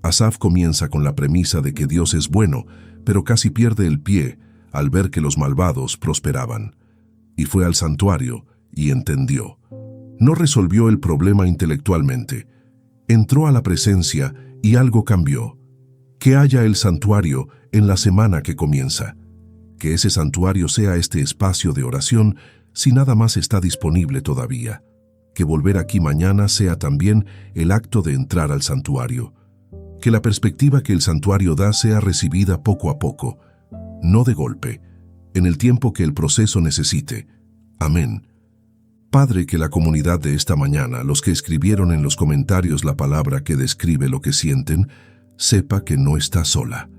Asaf comienza con la premisa de que Dios es bueno, pero casi pierde el pie al ver que los malvados prosperaban. Y fue al santuario y entendió. No resolvió el problema intelectualmente. Entró a la presencia y algo cambió. Que haya el santuario en la semana que comienza. Que ese santuario sea este espacio de oración si nada más está disponible todavía. Que volver aquí mañana sea también el acto de entrar al santuario. Que la perspectiva que el santuario da sea recibida poco a poco, no de golpe, en el tiempo que el proceso necesite. Amén. Padre, que la comunidad de esta mañana, los que escribieron en los comentarios la palabra que describe lo que sienten, sepa que no está sola.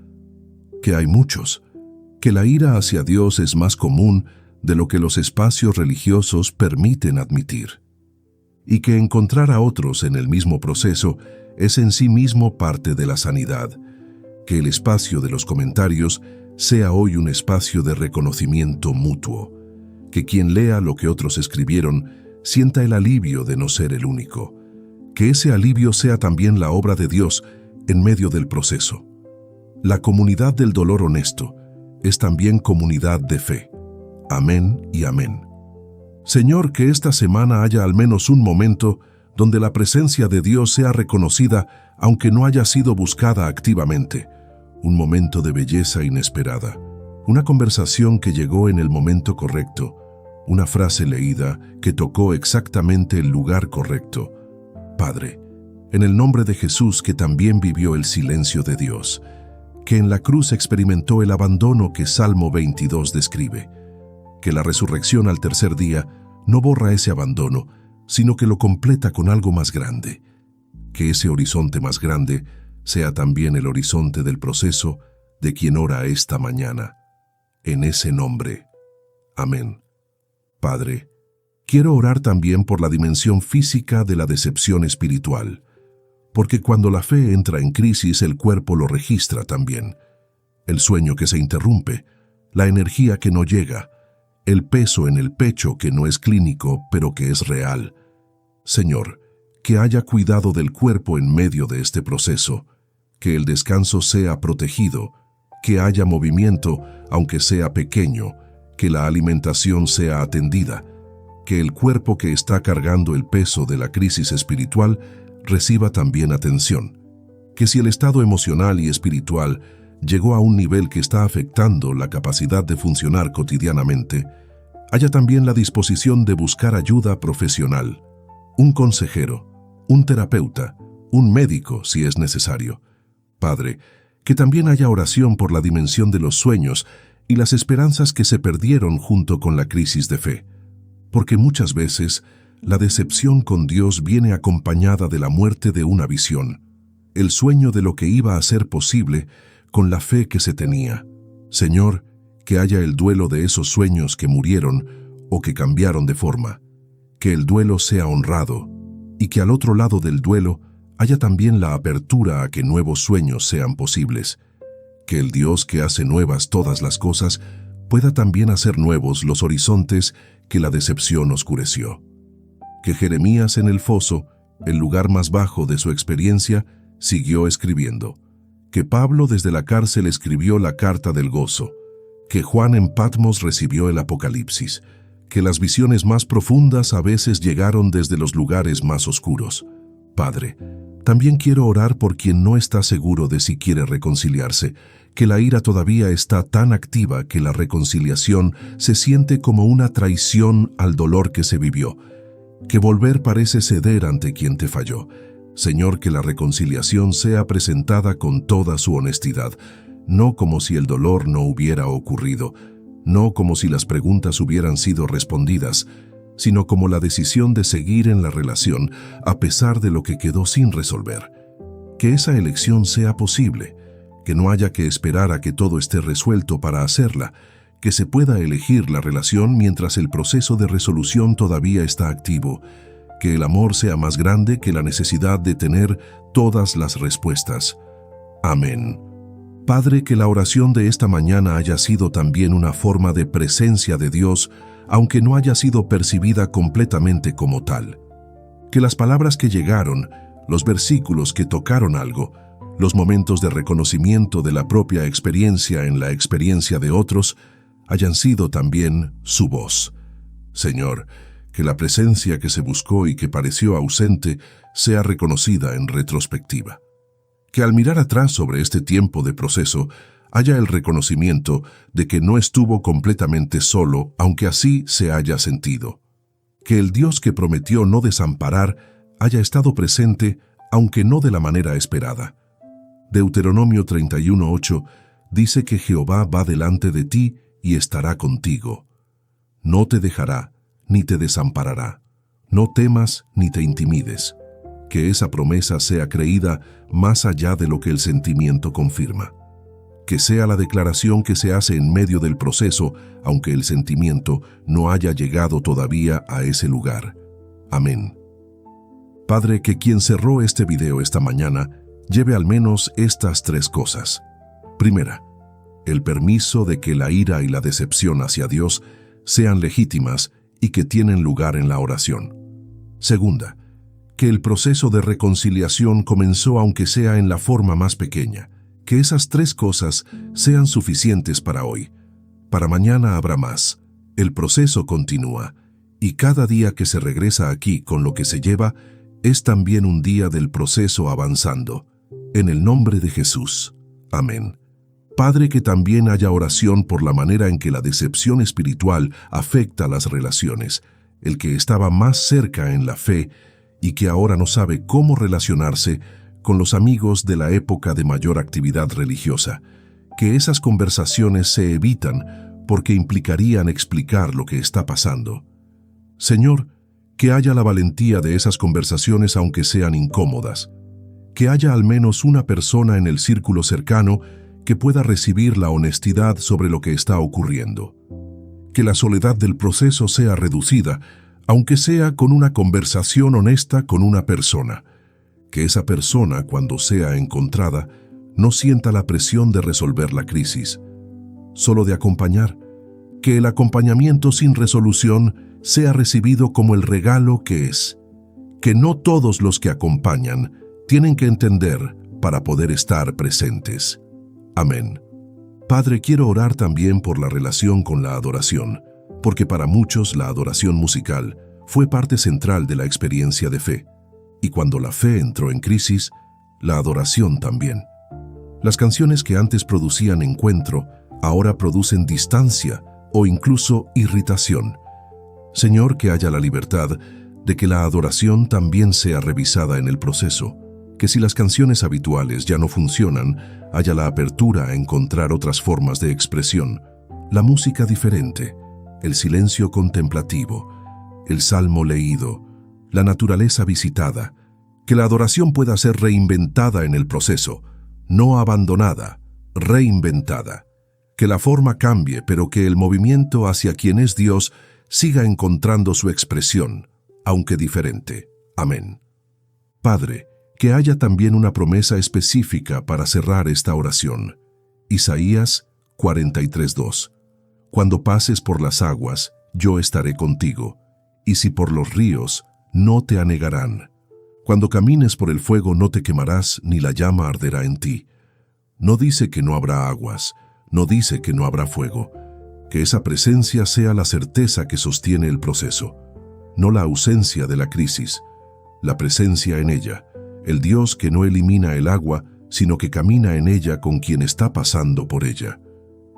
Que hay muchos. Que la ira hacia Dios es más común de lo que los espacios religiosos permiten admitir. Y que encontrar a otros en el mismo proceso es en sí mismo parte de la sanidad. Que el espacio de los comentarios sea hoy un espacio de reconocimiento mutuo. Que quien lea lo que otros escribieron sienta el alivio de no ser el único. Que ese alivio sea también la obra de Dios en medio del proceso. La comunidad del dolor honesto es también comunidad de fe. Amén y amén. Señor, que esta semana haya al menos un momento donde la presencia de Dios sea reconocida aunque no haya sido buscada activamente. Un momento de belleza inesperada. Una conversación que llegó en el momento correcto. Una frase leída que tocó exactamente el lugar correcto. Padre, en el nombre de Jesús que también vivió el silencio de Dios, que en la cruz experimentó el abandono que Salmo 22 describe, que la resurrección al tercer día no borra ese abandono, sino que lo completa con algo más grande. Que ese horizonte más grande sea también el horizonte del proceso de quien ora esta mañana. En ese nombre. Amén. Padre, quiero orar también por la dimensión física de la decepción espiritual, porque cuando la fe entra en crisis el cuerpo lo registra también. El sueño que se interrumpe, la energía que no llega, el peso en el pecho que no es clínico pero que es real. Señor, que haya cuidado del cuerpo en medio de este proceso, que el descanso sea protegido, que haya movimiento aunque sea pequeño, que la alimentación sea atendida, que el cuerpo que está cargando el peso de la crisis espiritual reciba también atención, que si el estado emocional y espiritual llegó a un nivel que está afectando la capacidad de funcionar cotidianamente, haya también la disposición de buscar ayuda profesional, un consejero, un terapeuta, un médico si es necesario. Padre, que también haya oración por la dimensión de los sueños y las esperanzas que se perdieron junto con la crisis de fe, porque muchas veces la decepción con Dios viene acompañada de la muerte de una visión, el sueño de lo que iba a ser posible con la fe que se tenía. Señor, que haya el duelo de esos sueños que murieron o que cambiaron de forma, que el duelo sea honrado y que al otro lado del duelo haya también la apertura a que nuevos sueños sean posibles, que el Dios que hace nuevas todas las cosas pueda también hacer nuevos los horizontes que la decepción oscureció. Que Jeremías en el foso, el lugar más bajo de su experiencia, siguió escribiendo. Que Pablo desde la cárcel escribió la carta del gozo. Que Juan en Patmos recibió el Apocalipsis. Que las visiones más profundas a veces llegaron desde los lugares más oscuros. Padre, También quiero orar por quien no está seguro de si quiere reconciliarse, que la ira todavía está tan activa que la reconciliación se siente como una traición al dolor que se vivió, que volver parece ceder ante quien te falló. Señor, que la reconciliación sea presentada con toda su honestidad, no como si el dolor no hubiera ocurrido, no como si las preguntas hubieran sido respondidas, sino como la decisión de seguir en la relación a pesar de lo que quedó sin resolver. Que esa elección sea posible, que no haya que esperar a que todo esté resuelto para hacerla, que se pueda elegir la relación mientras el proceso de resolución todavía está activo, que el amor sea más grande que la necesidad de tener todas las respuestas. Amén. Padre, que la oración de esta mañana haya sido también una forma de presencia de Dios, aunque no haya sido percibida completamente como tal. Que las palabras que llegaron, los versículos que tocaron algo, los momentos de reconocimiento de la propia experiencia en la experiencia de otros, hayan sido también su voz. Señor, que la presencia que se buscó y que pareció ausente sea reconocida en retrospectiva. Que al mirar atrás sobre este tiempo de proceso, haya el reconocimiento de que no estuvo completamente solo, aunque así se haya sentido. Que el Dios que prometió no desamparar haya estado presente, aunque no de la manera esperada. Deuteronomio 31:8 dice que Jehová va delante de ti y estará contigo. No te dejará, ni te desamparará. No temas ni te intimides. Que esa promesa sea creída más allá de lo que el sentimiento confirma. Que sea la declaración que se hace en medio del proceso, aunque el sentimiento no haya llegado todavía a ese lugar. Amén. Padre, que quien cerró este video esta mañana lleve al menos estas 3 cosas. Primera, el permiso de que la ira y la decepción hacia Dios sean legítimas y que tienen lugar en la oración. Segunda, que el proceso de reconciliación comenzó aunque sea en la forma más pequeña. Que esas 3 cosas sean suficientes para hoy. Para mañana habrá más. El proceso continúa, y cada día que se regresa aquí con lo que se lleva es también un día del proceso avanzando. En el nombre de Jesús. Amén. Padre, que también haya oración por la manera en que la decepción espiritual afecta las relaciones, el que estaba más cerca en la fe y que ahora no sabe cómo relacionarse con los amigos de la época de mayor actividad religiosa, que esas conversaciones se evitan porque implicarían explicar lo que está pasando. Señor, que haya la valentía de esas conversaciones aunque sean incómodas, que haya al menos una persona en el círculo cercano que pueda recibir la honestidad sobre lo que está ocurriendo, que la soledad del proceso sea reducida, aunque sea con una conversación honesta con una persona, que esa persona, cuando sea encontrada, no sienta la presión de resolver la crisis, solo de acompañar, que el acompañamiento sin resolución sea recibido como el regalo que es, que no todos los que acompañan tienen que entender para poder estar presentes. Amén. Padre, quiero orar también por la relación con la adoración, porque para muchos la adoración musical fue parte central de la experiencia de fe. Y cuando la fe entró en crisis, la adoración también. Las canciones que antes producían encuentro, ahora producen distancia o incluso irritación. Señor, que haya la libertad de que la adoración también sea revisada en el proceso, que si las canciones habituales ya no funcionan, haya la apertura a encontrar otras formas de expresión, la música diferente, el silencio contemplativo, el salmo leído, la naturaleza visitada, que la adoración pueda ser reinventada en el proceso, no abandonada, reinventada, que la forma cambie, pero que el movimiento hacia quien es Dios siga encontrando su expresión, aunque diferente. Amén. Padre, que haya también una promesa específica para cerrar esta oración. Isaías 43:2. Cuando pases por las aguas, yo estaré contigo, y si por los ríos, no te anegarán. Cuando camines por el fuego no te quemarás, ni la llama arderá en ti. No dice que no habrá aguas, no dice que no habrá fuego. Que esa presencia sea la certeza que sostiene el proceso, no la ausencia de la crisis, la presencia en ella, el Dios que no elimina el agua, sino que camina en ella con quien está pasando por ella.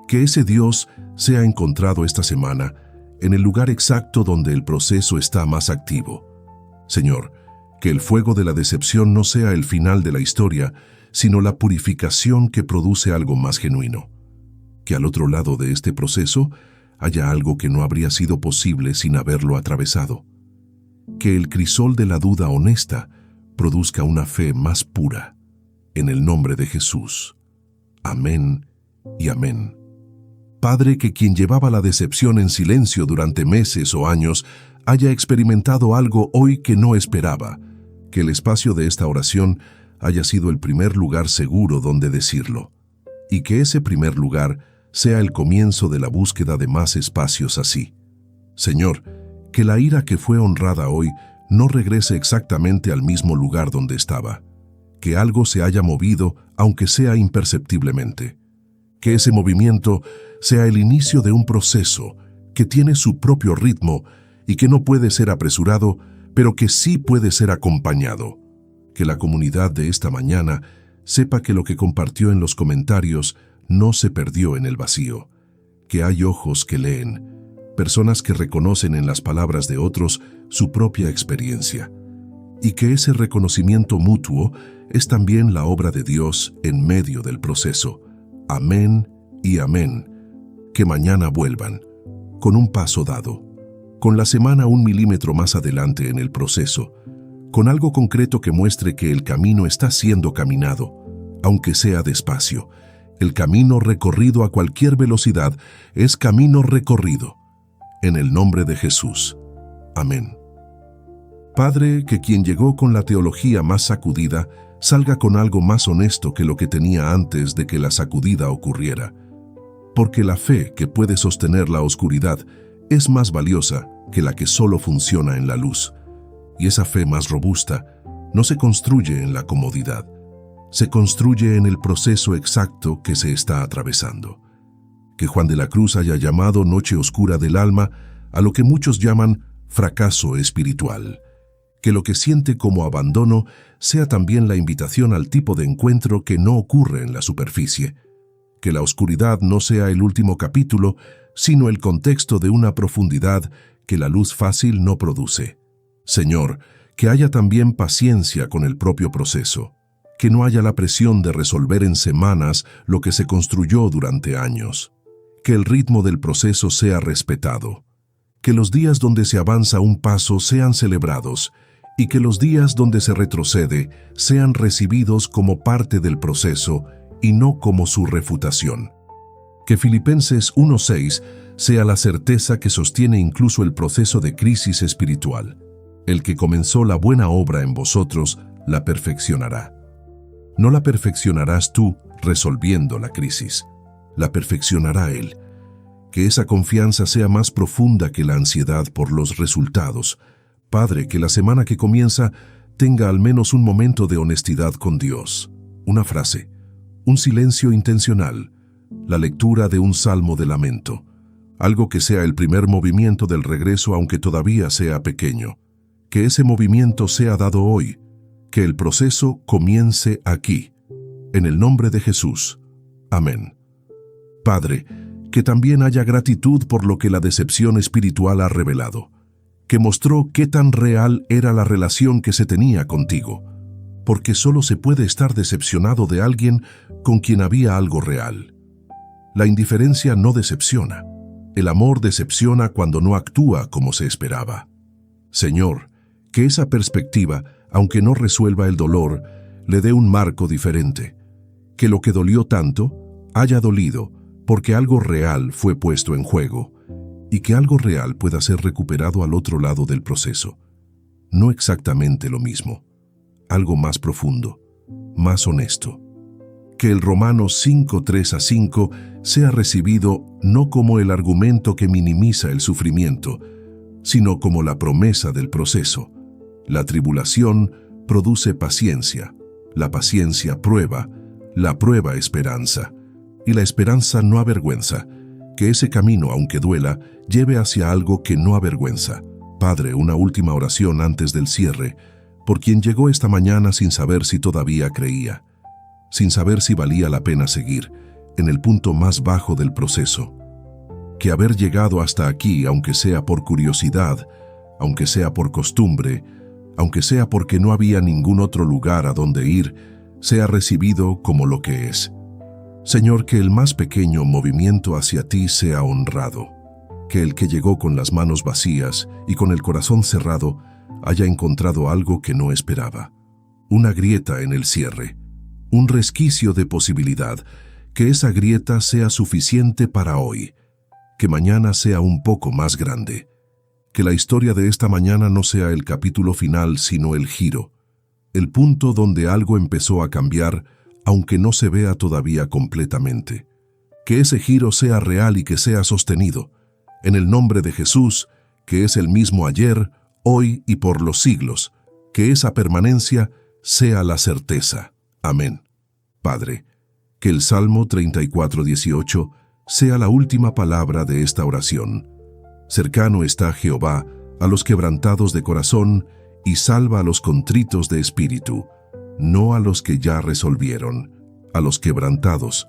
Que ese Dios sea encontrado esta semana en el lugar exacto donde el proceso está más activo. Señor, que el fuego de la decepción no sea el final de la historia, sino la purificación que produce algo más genuino. Que al otro lado de este proceso haya algo que no habría sido posible sin haberlo atravesado. Que el crisol de la duda honesta produzca una fe más pura. En el nombre de Jesús. Amén y amén. Padre, que quien llevaba la decepción en silencio durante meses o años haya experimentado algo hoy que no esperaba. Que el espacio de esta oración haya sido el primer lugar seguro donde decirlo. Y que ese primer lugar sea el comienzo de la búsqueda de más espacios así. Señor, que la ira que fue honrada hoy no regrese exactamente al mismo lugar donde estaba. Que algo se haya movido, aunque sea imperceptiblemente. Que ese movimiento sea el inicio de un proceso que tiene su propio ritmo y que no puede ser apresurado, pero que sí puede ser acompañado. Que la comunidad de esta mañana sepa que lo que compartió en los comentarios no se perdió en el vacío. Que hay ojos que leen, personas que reconocen en las palabras de otros su propia experiencia. Y que ese reconocimiento mutuo es también la obra de Dios en medio del proceso. Amén y amén. Que mañana vuelvan, con un paso dado, con la semana 1 milímetro más adelante en el proceso, con algo concreto que muestre que el camino está siendo caminado, aunque sea despacio. El camino recorrido a cualquier velocidad es camino recorrido. En el nombre de Jesús. Amén. Padre, que quien llegó con la teología más sacudida salga con algo más honesto que lo que tenía antes de que la sacudida ocurriera. Porque la fe que puede sostener la oscuridad es más valiosa que la que solo funciona en la luz. Y esa fe más robusta no se construye en la comodidad, se construye en el proceso exacto que se está atravesando. Que Juan de la Cruz haya llamado noche oscura del alma a lo que muchos llaman fracaso espiritual. Que lo que siente como abandono sea también la invitación al tipo de encuentro que no ocurre en la superficie. Que la oscuridad no sea el último capítulo, sino el contexto de una profundidad que la luz fácil no produce. Señor, que haya también paciencia con el propio proceso. Que no haya la presión de resolver en semanas lo que se construyó durante años. Que el ritmo del proceso sea respetado. Que los días donde se avanza un paso sean celebrados y que los días donde se retrocede sean recibidos como parte del proceso y no como su refutación. Que Filipenses 1:6 sea la certeza que sostiene incluso el proceso de crisis espiritual. El que comenzó la buena obra en vosotros la perfeccionará. No la perfeccionarás tú resolviendo la crisis, la perfeccionará Él. Que esa confianza sea más profunda que la ansiedad por los resultados. Padre, que la semana que comienza tenga al menos un momento de honestidad con Dios. Una frase, un silencio intencional, la lectura de un salmo de lamento. Algo que sea el primer movimiento del regreso aunque todavía sea pequeño. Que ese movimiento sea dado hoy. Que el proceso comience aquí. En el nombre de Jesús. Amén. Padre, que también haya gratitud por lo que la decepción espiritual ha revelado, que mostró qué tan real era la relación que se tenía contigo, porque solo se puede estar decepcionado de alguien con quien había algo real. La indiferencia no decepciona, el amor decepciona cuando no actúa como se esperaba. Señor, que esa perspectiva, aunque no resuelva el dolor, le dé un marco diferente, que lo que dolió tanto haya dolido, porque algo real fue puesto en juego, y que algo real pueda ser recuperado al otro lado del proceso. No exactamente lo mismo, algo más profundo, más honesto. Que el Romanos 5:3-5 sea recibido no como el argumento que minimiza el sufrimiento, sino como la promesa del proceso. La tribulación produce paciencia, la paciencia prueba, la prueba esperanza. Y la esperanza no avergüenza, que ese camino, aunque duela, lleve hacia algo que no avergüenza. Padre, una última oración antes del cierre. por quien llegó esta mañana sin saber si todavía creía, sin saber si valía la pena seguir, en el punto más bajo del proceso. Que haber llegado hasta aquí, aunque sea por curiosidad, aunque sea por costumbre, aunque sea porque no había ningún otro lugar a donde ir, sea recibido como lo que es. Señor, que el más pequeño movimiento hacia ti sea honrado, que el que llegó con las manos vacías y con el corazón cerrado haya encontrado algo que no esperaba, una grieta en el cierre, un resquicio de posibilidad, que esa grieta sea suficiente para hoy, que mañana sea un poco más grande, que la historia de esta mañana no sea el capítulo final, sino el giro, el punto donde algo empezó a cambiar, aunque no se vea todavía completamente. Que ese giro sea real y que sea sostenido, en el nombre de Jesús, que es el mismo ayer, hoy y por los siglos, que esa permanencia sea la certeza. Amén. Padre, que el Salmo 34:18 sea la última palabra de esta oración. Cercano está Jehová a los quebrantados de corazón y salva a los contritos de espíritu, no a los que ya resolvieron, a los quebrantados,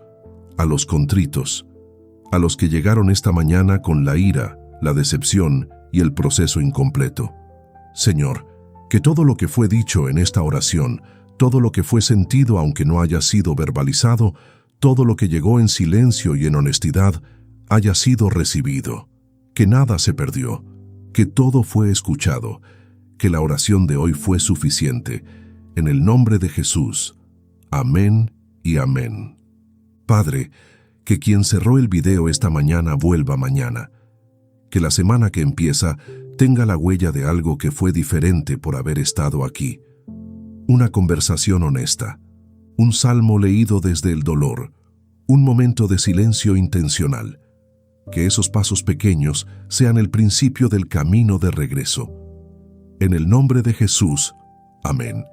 a los contritos, a los que llegaron esta mañana con la ira, la decepción y el proceso incompleto. Señor, que todo lo que fue dicho en esta oración, todo lo que fue sentido aunque no haya sido verbalizado, todo lo que llegó en silencio y en honestidad, haya sido recibido, que nada se perdió, que todo fue escuchado, que la oración de hoy fue suficiente. En el nombre de Jesús. Amén y amén. Padre, que quien cerró el video esta mañana vuelva mañana. Que la semana que empieza tenga la huella de algo que fue diferente por haber estado aquí. Una conversación honesta, un salmo leído desde el dolor, un momento de silencio intencional. Que esos pasos pequeños sean el principio del camino de regreso. En el nombre de Jesús. Amén.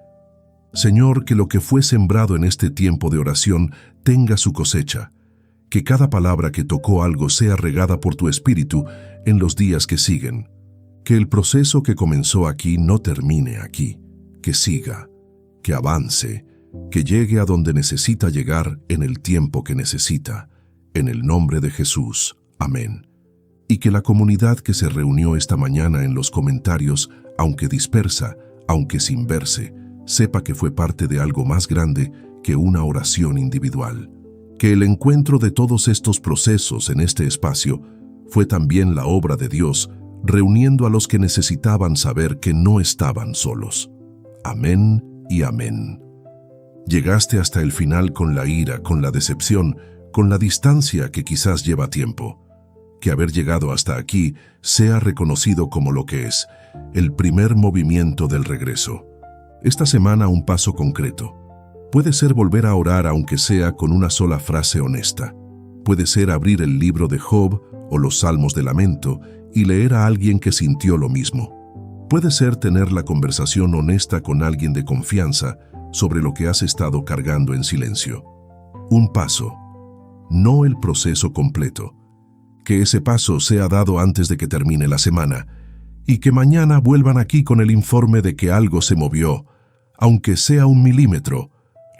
Señor, que lo que fue sembrado en este tiempo de oración tenga su cosecha. Que cada palabra que tocó algo sea regada por tu Espíritu en los días que siguen. Que el proceso que comenzó aquí no termine aquí, que siga, que avance, que llegue a donde necesita llegar en el tiempo que necesita. En el nombre de Jesús. Amén. Y que la comunidad que se reunió esta mañana en los comentarios, aunque dispersa, aunque sin verse, sepa que fue parte de algo más grande que una oración individual. Que el encuentro de todos estos procesos en este espacio fue también la obra de Dios, reuniendo a los que necesitaban saber que no estaban solos. Amén y amén. Llegaste hasta el final con la ira, con la decepción, con la distancia que quizás lleva tiempo. Que haber llegado hasta aquí sea reconocido como lo que es, el primer movimiento del regreso. Esta semana un paso concreto. Puede ser volver a orar aunque sea con una sola frase honesta. Puede ser abrir el libro de Job o los Salmos de Lamento y leer a alguien que sintió lo mismo. Puede ser tener la conversación honesta con alguien de confianza sobre lo que has estado cargando en silencio. Un paso, no el proceso completo. Que ese paso sea dado antes de que termine la semana y que mañana vuelvan aquí con el informe de que algo se movió, aunque sea 1 milímetro.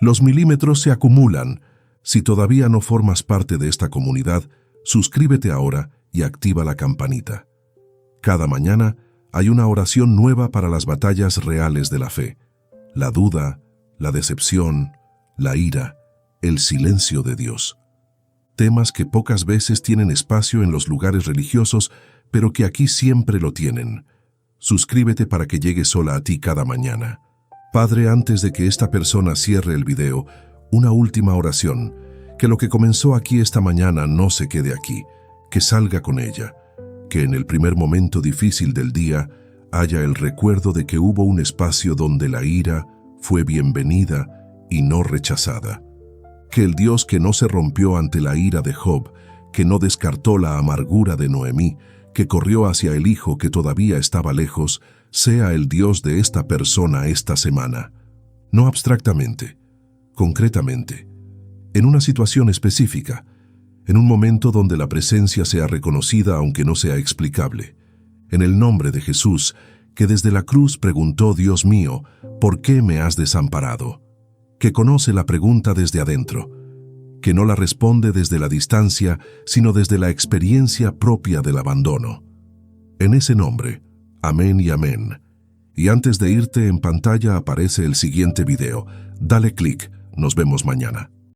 Los milímetros se acumulan. Si todavía no formas parte de esta comunidad, suscríbete ahora y activa la campanita. Cada mañana hay una oración nueva para las batallas reales de la fe. La duda, la decepción, la ira, el silencio de Dios. Temas que pocas veces tienen espacio en los lugares religiosos, pero que aquí siempre lo tienen. Suscríbete para que llegue sola a ti cada mañana. Padre, antes de que esta persona cierre el video, una última oración. Que lo que comenzó aquí esta mañana no se quede aquí, que salga con ella. Que en el primer momento difícil del día haya el recuerdo de que hubo un espacio donde la ira fue bienvenida y no rechazada. Que el Dios que no se rompió ante la ira de Job, que no descartó la amargura de Noemí, que corrió hacia el hijo que todavía estaba lejos, sea el Dios de esta persona esta semana. No abstractamente, concretamente, en una situación específica, en un momento donde la presencia sea reconocida aunque no sea explicable. En el nombre de Jesús, que desde la cruz preguntó: Dios mío, ¿por qué me has desamparado? Que conoce la pregunta desde adentro, que no la responde desde la distancia, sino desde la experiencia propia del abandono. En ese nombre, amén y amén. Y antes de irte, en pantalla aparece el siguiente video. Dale clic, nos vemos mañana.